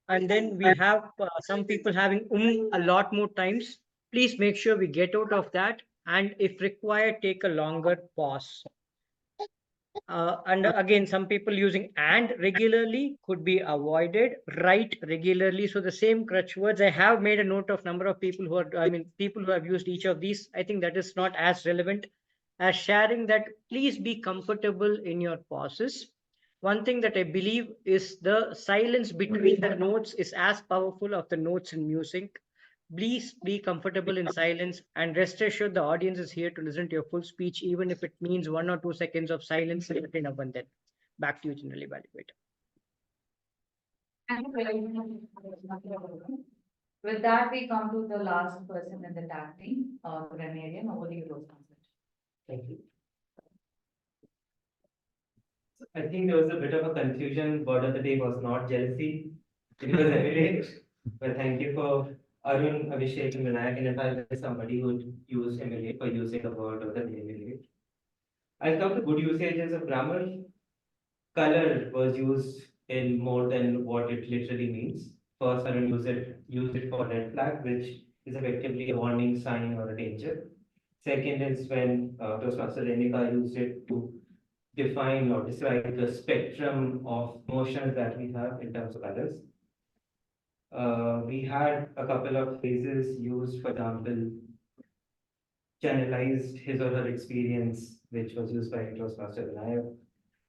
And then we have some people having a lot more times. Please make sure we get out of that. And if required, take a longer pause. And again, some people using and regularly could be avoided. Write regularly. So the same crutch words, I have made a note of number of people who are, people who have used each of these. I think that is not as relevant as sharing that. Please be comfortable in your pauses. One thing that I believe is the silence between the notes is as powerful of the notes in music. Please be comfortable in silence and rest assured the audience is here to listen to your full speech, even if it means 1 or 2 seconds of silence between now and then. Back to you, General Evaluator. Thank you very much. With that, we come to the last person in the tag team, grammarian. Over to you, Toastmasters. Thank you. I think there was a bit of a confusion. Word of the day was not jealousy. It was emulate. But thank you for Arun, Abhishek, and Vinayak. And if I met somebody who would use emulate for using the word of the day emulate. I'll come to good usages of grammar. Color was used in more than what it literally means. First, Arun used it for red flag, which is effectively a warning sign or a danger. Second is when Toastmaster Renika used it to define or describe the spectrum of motions that we have in terms of colors. We had a couple of phrases used, for example, generalized his or her experience, which was used by Toastmaster Vinayak.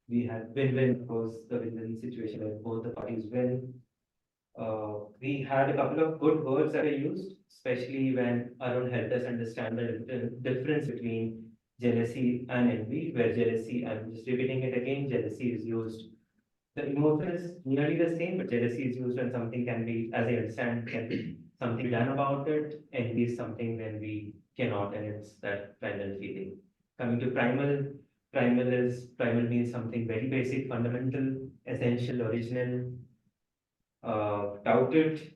We had win-win, of course, the win-win situation where both the parties win. We had a couple of good words that were used, especially when Arun helped us understand the difference between jealousy and envy, where jealousy, I'm just repeating it again, jealousy is used. The emotion is nearly the same, but jealousy is used when something can be, as I understand, can be something done about it. Envy is something when we cannot, and it's that primal feeling. Coming to primal, primal means something very basic, fundamental, essential, original. Touted,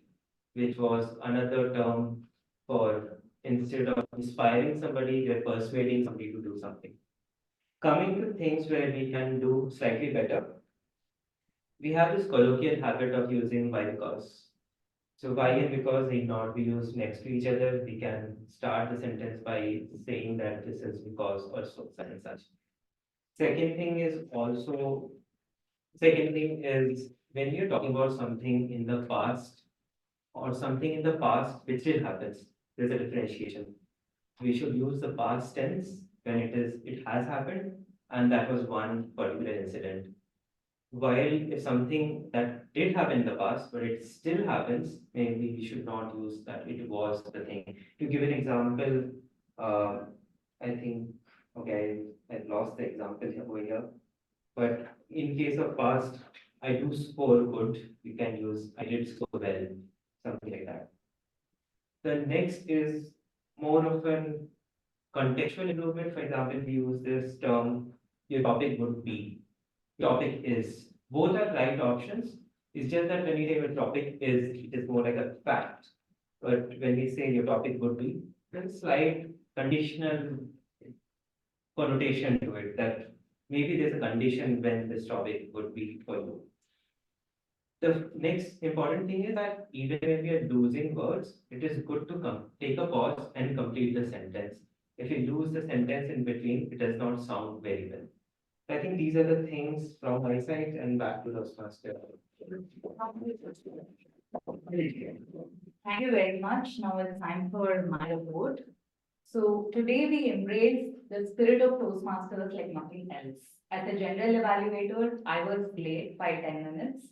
which was another term for instead of inspiring somebody, you're persuading somebody to do something. Coming to things where we can do slightly better, we have this colloquial habit of using why because. So why and because need not be used next to each other. We can start the sentence by saying that this is because or so such and such. Second thing is when you're talking about something in the past or something in the past which still happens, there's a differentiation. We should use the past tense when it has happened, and that was one particular incident. While if something that did happen in the past, but it still happens, maybe we should not use that it was the thing. To give an example, I think, okay, I lost the example over here. But in case of past, I do score good, you can use I did score well, something like that. The next is more of an contextual improvement. For example, we use this term, your topic would be, topic is. Both are right options. It's just that when we say your topic is, it is more like a fact. But when we say your topic would be, there's a slight conditional connotation to it that maybe there's a condition when this topic would be for you. The next important thing is that even when we are losing words, it is good to take a pause and complete the sentence. If you lose the sentence in between, it does not sound very well. I think these are the things from my side, and back to Toastmaster. Thank you very much. Now it's time for my report. So today we embrace the spirit of Toastmasters like nothing else. As a general evaluator, I was late by 10 minutes.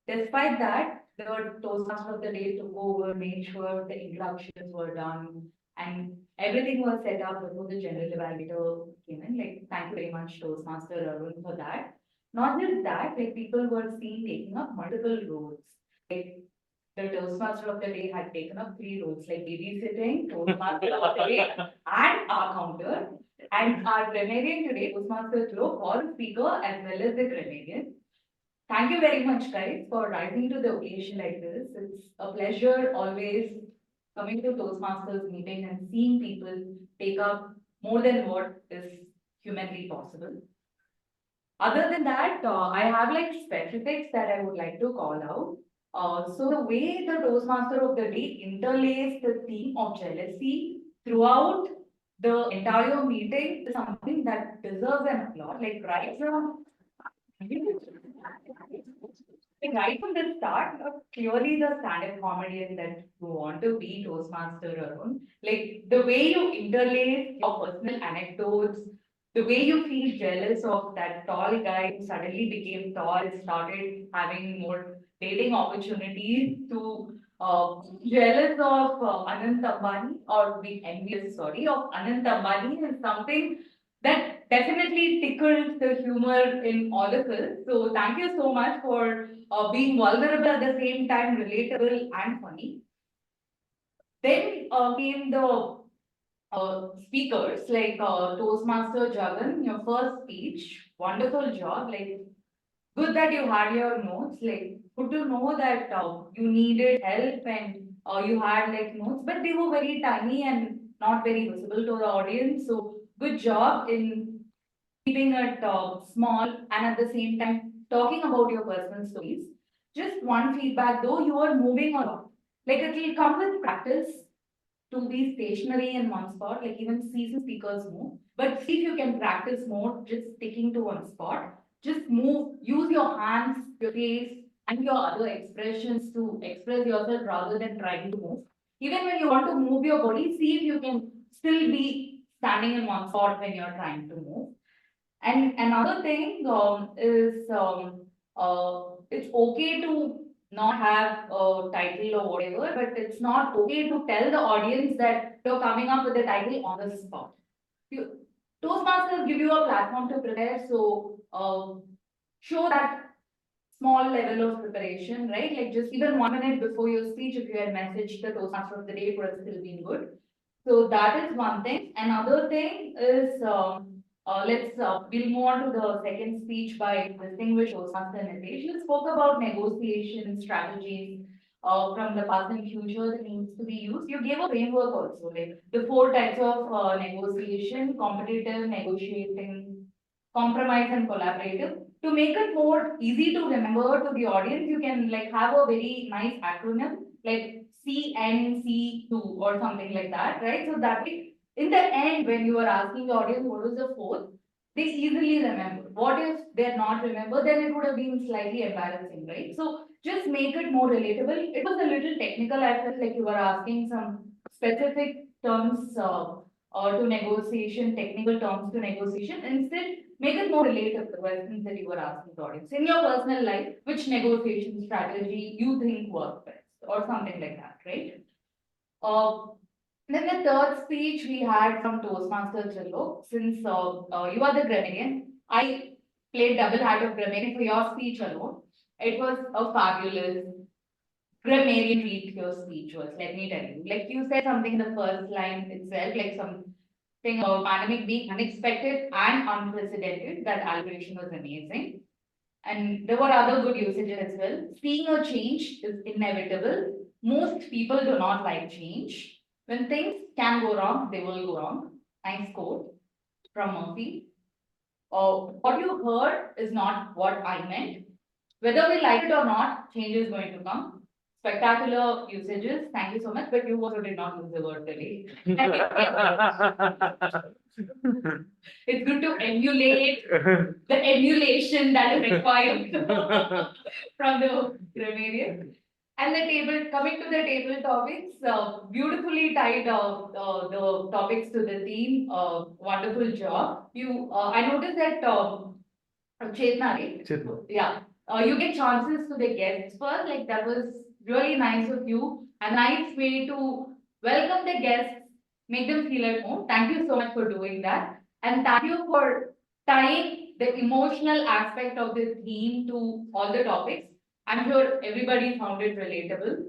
Despite that, the Toastmaster of the day took over, made sure the introductions were done, and everything was set up before the general evaluator came in. Like, thank you very much, Toastmaster Arun, for that. Not just that, like people were seen taking up multiple roles. Like the Toastmaster of the day had taken up 3 roles, like babysitting, Toastmaster of the day, and our counter. And our grammarian today, Toastmaster Dhruv, was the speaker as well as the grammarian. Thank you very much, guys, for rising to the occasion like this. It's a pleasure always coming to Toastmasters meeting and seeing people take up more than what is humanly possible. Other than that, I have like specifics that I would like to call out. So the way the Toastmaster of the day interlaced the theme of jealousy throughout the entire meeting is something that deserves an applause. Right from the start, clearly the stand-up comedian that you want to be Toastmaster Arun. Like the way you interlace your personal anecdotes, the way you feel jealous of that tall guy who suddenly became tall and started having more dating opportunities, to jealous of Anant Ambani, or being envious, sorry, of Anant Ambani is something that definitely tickled the humor in all of us. So thank you so much for being vulnerable at the same time, relatable and funny. Then came the speakers like Toastmaster Jagan, your first speech, wonderful job. Like good that you had your notes. Like good to know that you needed help and you had like notes, but they were very tiny and not very visible to the audience. So good job in keeping it small and at the same time talking about your personal stories. Just one feedback though, you are moving a lot. Like it will come with practice to be stationary in one spot, like even seasoned speakers move. But see if you can practice more, just sticking to one spot. Just move, use your hands, your face, and your other expressions to express yourself rather than trying to move. Even when you want to move your body, see if you can still be standing in one spot when you're trying to move. And another thing is it's okay to not have a title or whatever, but it's not okay to tell the audience that you're coming up with a title on the spot. Toastmasters give you a platform to prepare, so show that small level of preparation, right? Like just even 1 minute before your speech, if you had messaged the Toastmaster of the day, it would have still been good. So that is one thing. Another thing is we'll move on to the second speech by distinguished Toastmaster Nitesh. You spoke about negotiation strategies from the past and future that needs to be used. You gave a framework also, like the 4 types of negotiation: competitive, negotiating, compromise, and collaborative. To make it more easy to remember to the audience, you can like have a very nice acronym like CNC2 or something like that, right? So that way, in the end, when you are asking the audience what was the 4th, they easily remember. What if they're not remember, then it would have been slightly embarrassing, right? So just make it more relatable. It was a little technical. I felt like you were asking some specific terms to negotiation, technical terms to negotiation. Instead, make it more relatable, the questions that you were asking the audience. In your personal life, which negotiation strategy you think worked best or something like that, right? Then the third speech we had from Toastmaster Trilok, since you are the grammarian, I played double hat of grammarian for your speech alone. It was a fabulous grammarian treat your speech was, let me tell you. Like you said something in the first line itself, like something about pandemic being unexpected and unprecedented. That alliteration was amazing. And there were other good usages as well. Seeing a change is inevitable. Most people do not like change. When things can go wrong, they will go wrong. Nice quote from Murphy. What you heard is not what I meant. Whether we like it or not, change is going to come. Spectacular usages. Thank you so much. But you also did not use the word today. It's good to emulate the emulation that is required from the grammarian. And the table, coming to the table topics, beautifully tied the topics to the theme. Wonderful job. I noticed that Chetna, right? Chetna. Yeah. You get chances to the guests first. Like that was really nice of you. A nice way to welcome the guests, make them feel at home. Thank you so much for doing that. And thank you for tying the emotional aspect of this theme to all the topics. I'm sure everybody found it relatable.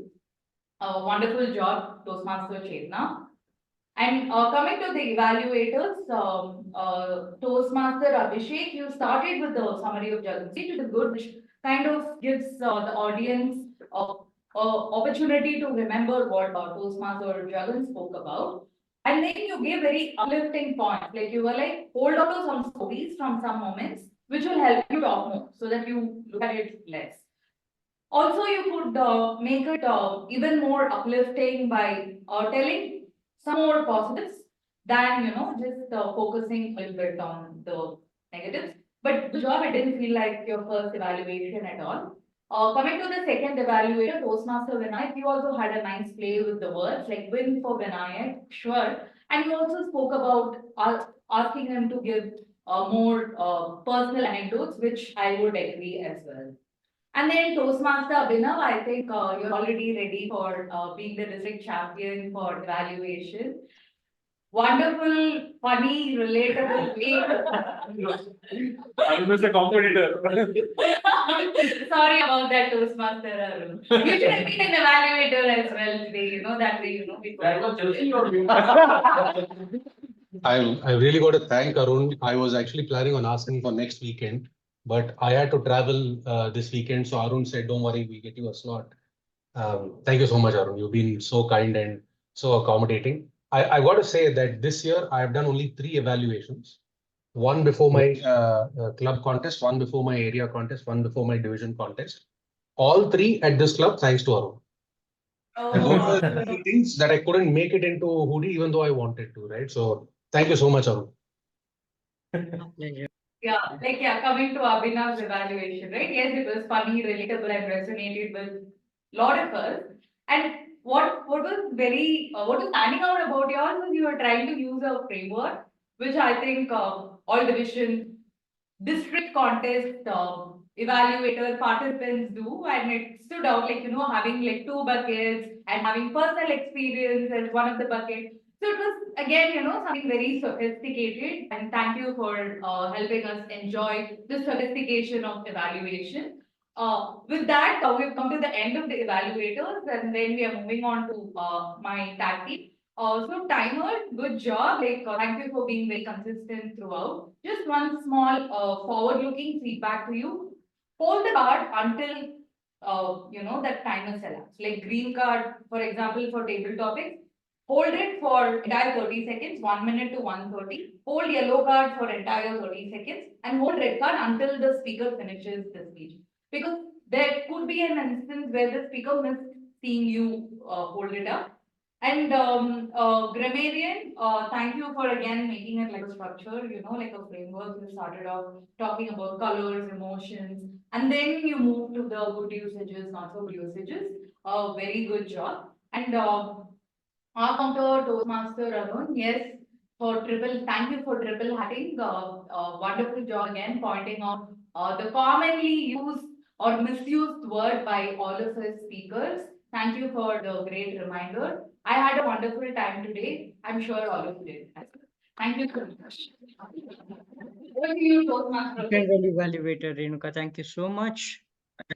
Wonderful job, Toastmaster Chetna. And coming to the evaluators, Toastmaster Abhishek, you started with the summary of Jagan's speech. It is good, which kind of gives the audience opportunity to remember what Toastmaster Jagan spoke about. And then you gave very uplifting points, like you were like, hold on to some stories from some moments, which will help you talk more, so that you look at it less. Also, you could make it even more uplifting by telling some more positives than, just focusing a little bit on the negatives. But good job, it didn't feel like your first evaluation at all. Coming to the second evaluator, Toastmaster Vinayak, you also had a nice play with the words, like win for Vinayak, sure. And you also spoke about asking him to give more personal anecdotes, which I would agree as well. And then Toastmaster Abhinav, I think you're already ready for being the district champion for evaluation. Wonderful, funny, relatable way. Arun is a competitor. Sorry about that, Toastmaster Arun. You should have been an evaluator as well today, that way, I've really got to thank Arun. I was actually planning on asking for next weekend, but I had to travel this weekend. So Arun said, don't worry, we get you a slot. Thank you so much, Arun. You've been so kind and so accommodating. I got to say that this year I've done only 3 evaluations. One before my club contest, one before my area contest, one before my division contest. All 3 at this club, thanks to Arun. And those were the things that I couldn't make it into Hoodie, even though I wanted to, right? So thank you so much, Arun. Coming to Abhinav's evaluation, right? Yes, it was funny, relatable, and resonated with a lot of us. And what was standing out about yours was you were trying to use a framework, which I think all division district contest evaluator participants do, and it stood out, having 2 buckets and having personal experience as one of the buckets. So it was again, something very sophisticated, and thank you for helping us enjoy the sophistication of evaluation. With that, we've come to the end of the evaluators, and then we are moving on to my tag team. So timer, good job. Thank you for being very consistent throughout. Just one small forward-looking feedback to you. Hold the card until that timer elapses. Like green card, for example, for table topics. Hold it for entire 30 seconds, 1 minute to 1:30. Hold yellow card for entire 30 seconds, and hold red card until the speaker finishes the speech. Because there could be an instance where the speaker missed seeing you hold it up. And grammarian, thank you for again making it like a structure, like a framework. You started off talking about colors, emotions, and then you move to the good usages, not so good usages. Very good job. And our counter Toastmaster Arun, yes, thank you for triple hatting. Wonderful job again, pointing out the commonly used or misused word by all of us speakers. Thank you for the great reminder. I had a wonderful time today. I'm sure all of you did. Thank you so much. Over to you, Toastmaster. Evaluator Renuka, thank you so much.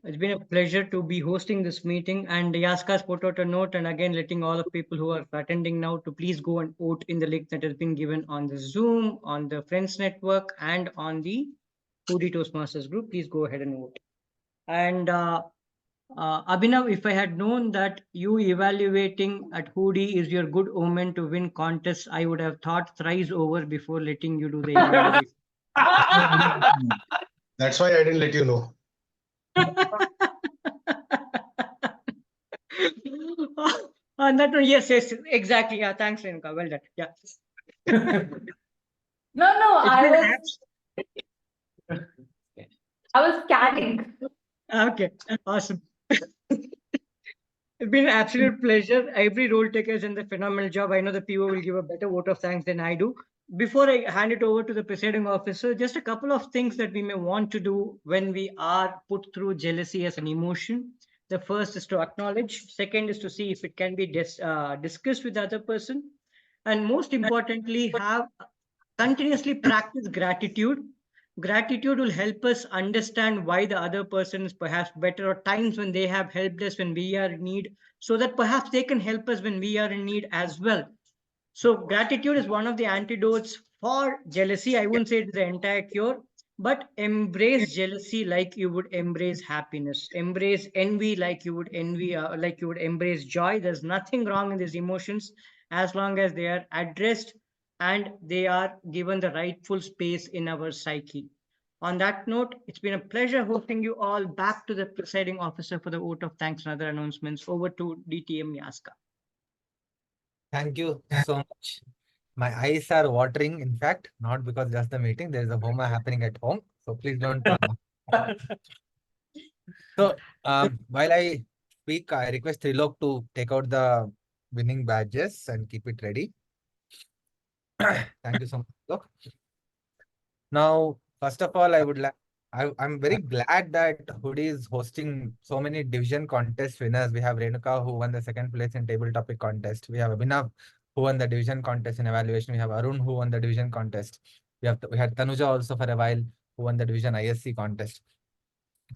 It's been a pleasure to be hosting this meeting, and Yaska's put out a note, and again letting all the people who are attending now to please go and vote in the link that has been given on the Zoom, on the Friends Network, and on the Hoodie Toastmasters group. Please go ahead and vote. And Abhinav, if I had known that you evaluating at Hoodie is your good omen to win contests, I would have thought thrice over before letting you do the evaluation. That's why I didn't let you know. Yes, exactly. Yeah, thanks, Renuka. Well done. Yeah. No, I was scanning. Okay, awesome. It's been an absolute pleasure. Every role taker has done the phenomenal job. I know the PO will give a better vote of thanks than I do. Before I hand it over to the presiding officer, just a couple of things that we may want to do when we are put through jealousy as an emotion. The first is to acknowledge. Second is to see if it can be discussed with the other person. And most importantly, continuously practice gratitude. Gratitude will help us understand why the other person is perhaps better, or times when they have helped us when we are in need, so that perhaps they can help us when we are in need as well. So gratitude is one of the antidotes for jealousy. I wouldn't say it's the entire cure, but embrace jealousy like you would embrace happiness. Embrace envy like you would embrace joy. There's nothing wrong in these emotions as long as they are addressed and they are given the rightful space in our psyche. On that note, it's been a pleasure hosting you all. Back to the presiding officer for the vote of thanks and other announcements. Over to DTM Yaska. Thank you so much. My eyes are watering, in fact, not because just the meeting, there is a Homa happening at home. So please don't. So while I speak, I request Trilok to take out the winning badges and keep it ready. Thank you so much, Trilok. Now, first of all, I'm very glad that Hoodie is hosting so many division contest winners. We have Renuka, who won the second place in table topic contest. We have Abhinav, who won the division contest in evaluation. We have Arun, who won the division contest. We had Tanuja also for a while, who won the division ISC contest.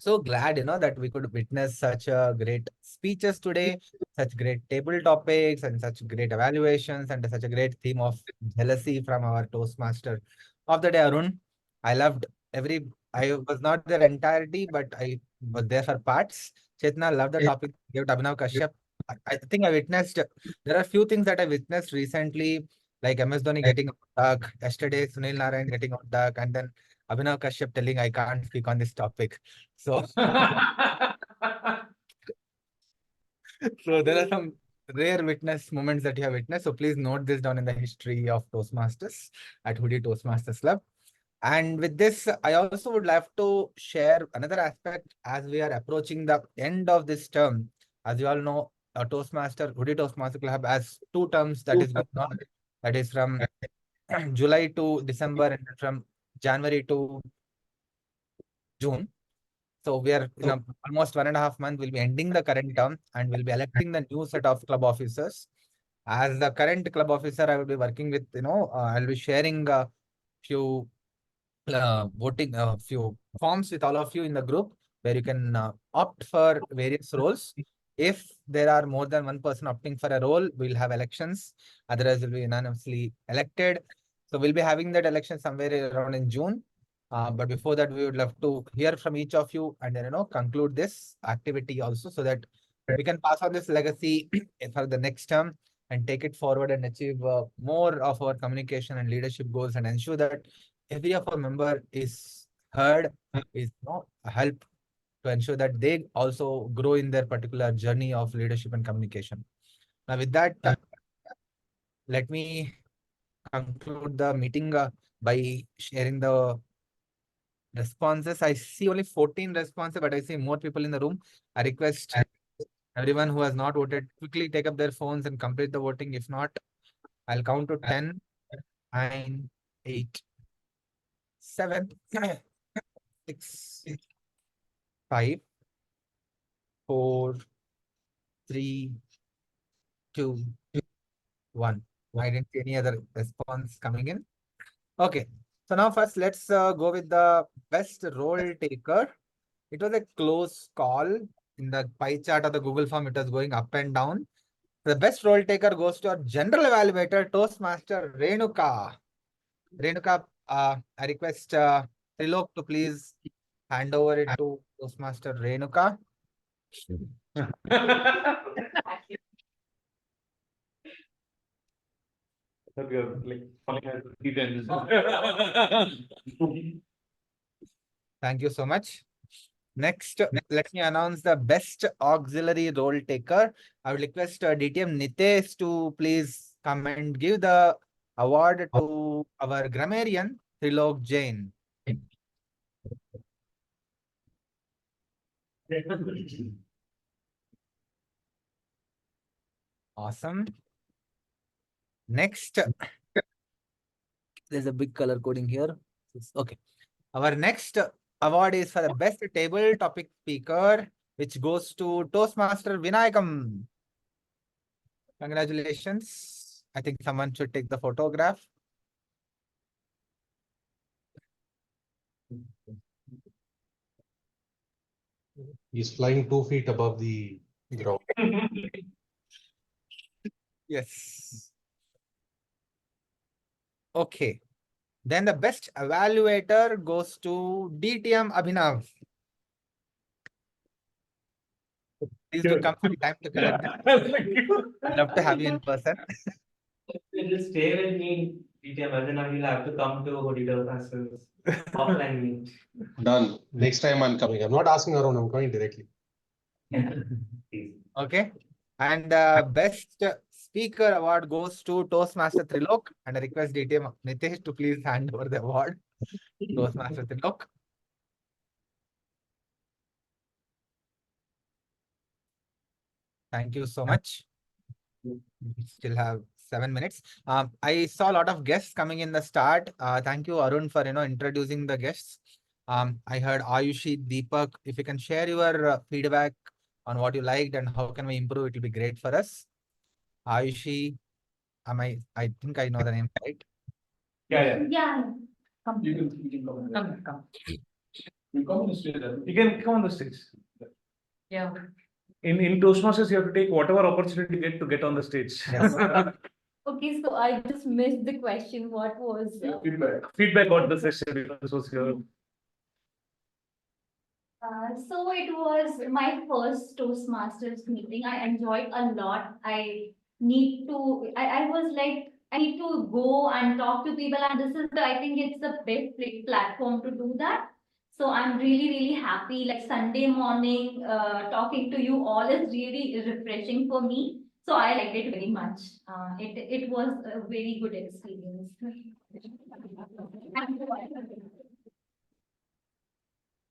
So glad, that we could witness such great speeches today, such great table topics and such great evaluations and such a great theme of jealousy from our Toastmaster of the day, Arun. I was not there entirety, but I was there for parts. Chetna, loved the topic. Gave Abhinav Kashyap. I think I witnessed, there are a few things that I witnessed recently, like MS Dhoni getting out duck, yesterday Sunil Narayan getting out duck, and then Abhinav Kashyap telling I can't speak on this topic. So, so there are some rare witness moments that you have witnessed. So please note this down in the history of Toastmasters at Hoodie Toastmasters Club. And with this, I also would like to share another aspect as we are approaching the end of this term. As you all know, Hoodie Toastmaster Club has 2 terms that is going on. That is from July to December and from January to June. So we are in almost 1.5 months. We'll be ending the current term and we'll be electing the new set of club officers. As the current club officer, I will be working with, I'll be sharing a few few forms with all of you in the group where you can opt for various roles. If there are more than one person opting for a role, we'll have elections. Otherwise, will be unanimously elected. So we'll be having that election somewhere around in June. But before that, we would love to hear from each of you and then, conclude this activity also so that we can pass on this legacy for the next term and take it forward and achieve more of our communication and leadership goals and ensure that every of our member is heard, is help to ensure that they also grow in their particular journey of leadership and communication. Now, with that, let me conclude the meeting by sharing the responses. I see only 14 responses, but I see more people in the room. I request everyone who has not voted quickly take up their phones and complete the voting. If not, I'll count to 10, 9, 8, 7, 6, 5, 4, 3, 2, 1. I didn't see any other response coming in. Okay. So now first let's go with the best role taker. It was a close call. In the pie chart of the Google form, it was going up and down. The best role taker goes to our general evaluator, Toastmaster Renuka. Renuka, I request Trilok to please hand over it to Toastmaster Renuka. Thank you so much. Next, let me announce the best auxiliary role taker. I would request DTM Nitesh to please come and give the award to our grammarian, Trilok Jain. Awesome. Next, there's a big color coding here. Okay. Our next award is for the best table topic speaker, which goes to Toastmaster Vinayakam. Congratulations. I think someone should take the photograph. He's flying 2 feet above the ground. Yes. Okay. Then the best evaluator goes to DTM Abhinav. Please do come sometime to collect them. I'd love to have you in person. It'll stay with me DTM, and then I will have to come to Hoodie Toastmasters offline meet. Done. Next time I'm coming. I'm not asking around, I'm coming directly. Okay. And best speaker award goes to Toastmaster Trilok. And I request DTM Nitesh to please hand over the award. Toastmaster Trilok. Thank you so much. We still have 7 minutes. I saw a lot of guests coming in the start. Thank you, Arun, for introducing the guests. I heard Ayushi, Deepak. If you can share your feedback on what you liked and how can we improve, it will be great for us. Ayushi, I think I know the name, right? Yeah. You can come. Come. You come on the stage. You can come on the stage. Yeah. In Toastmasters, you have to take whatever opportunity you get to get on the stage. Okay, so I just missed the question. What was? Feedback on the session. This was your. So it was my first Toastmasters meeting. I enjoyed a lot. I was like, I need to go and talk to people, and this is I think it's the best platform to do that. So I'm really, really happy. Like Sunday morning, talking to you all is really refreshing for me. So I liked it very much. It was a very good experience.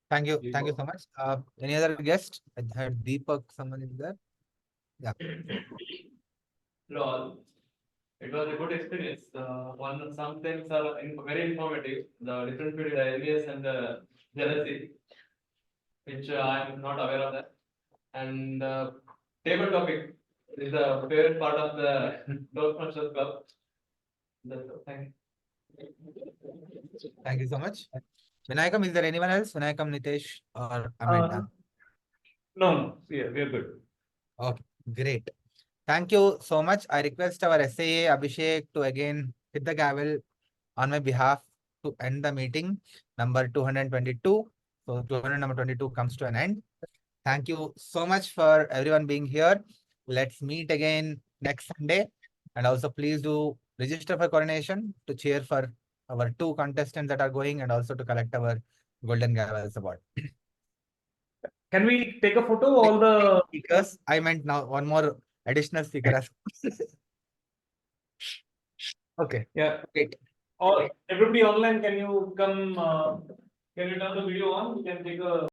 Thank you. Thank you so much. Any other guest? I heard Deepak, someone is there. Yeah. Hello. It was a good experience. Some things are very informative. The difference between the envious and the jealousy, which I'm not aware of that. And table topic is the favorite part of the Toastmasters Club. That's all. Thank you. Thank you so much. Vinayakam, is there anyone else? Vinayakam, Nitesh, or am I done? No, yeah, we are good. Okay, great. Thank you so much. I request our SAA Abhishek to again hit the gavel on my behalf to end the meeting number 222. So 222 comes to an end. Thank you so much for everyone being here. Let's meet again next Sunday. And also please do register for coordination to cheer for our 2 contestants that are going and also to collect our Golden Gavels award. Can we take a photo? All the speakers. I meant now one more additional speaker. Okay. Yeah. Great. Or everybody online, can you come? Can you turn the video on? We can take a.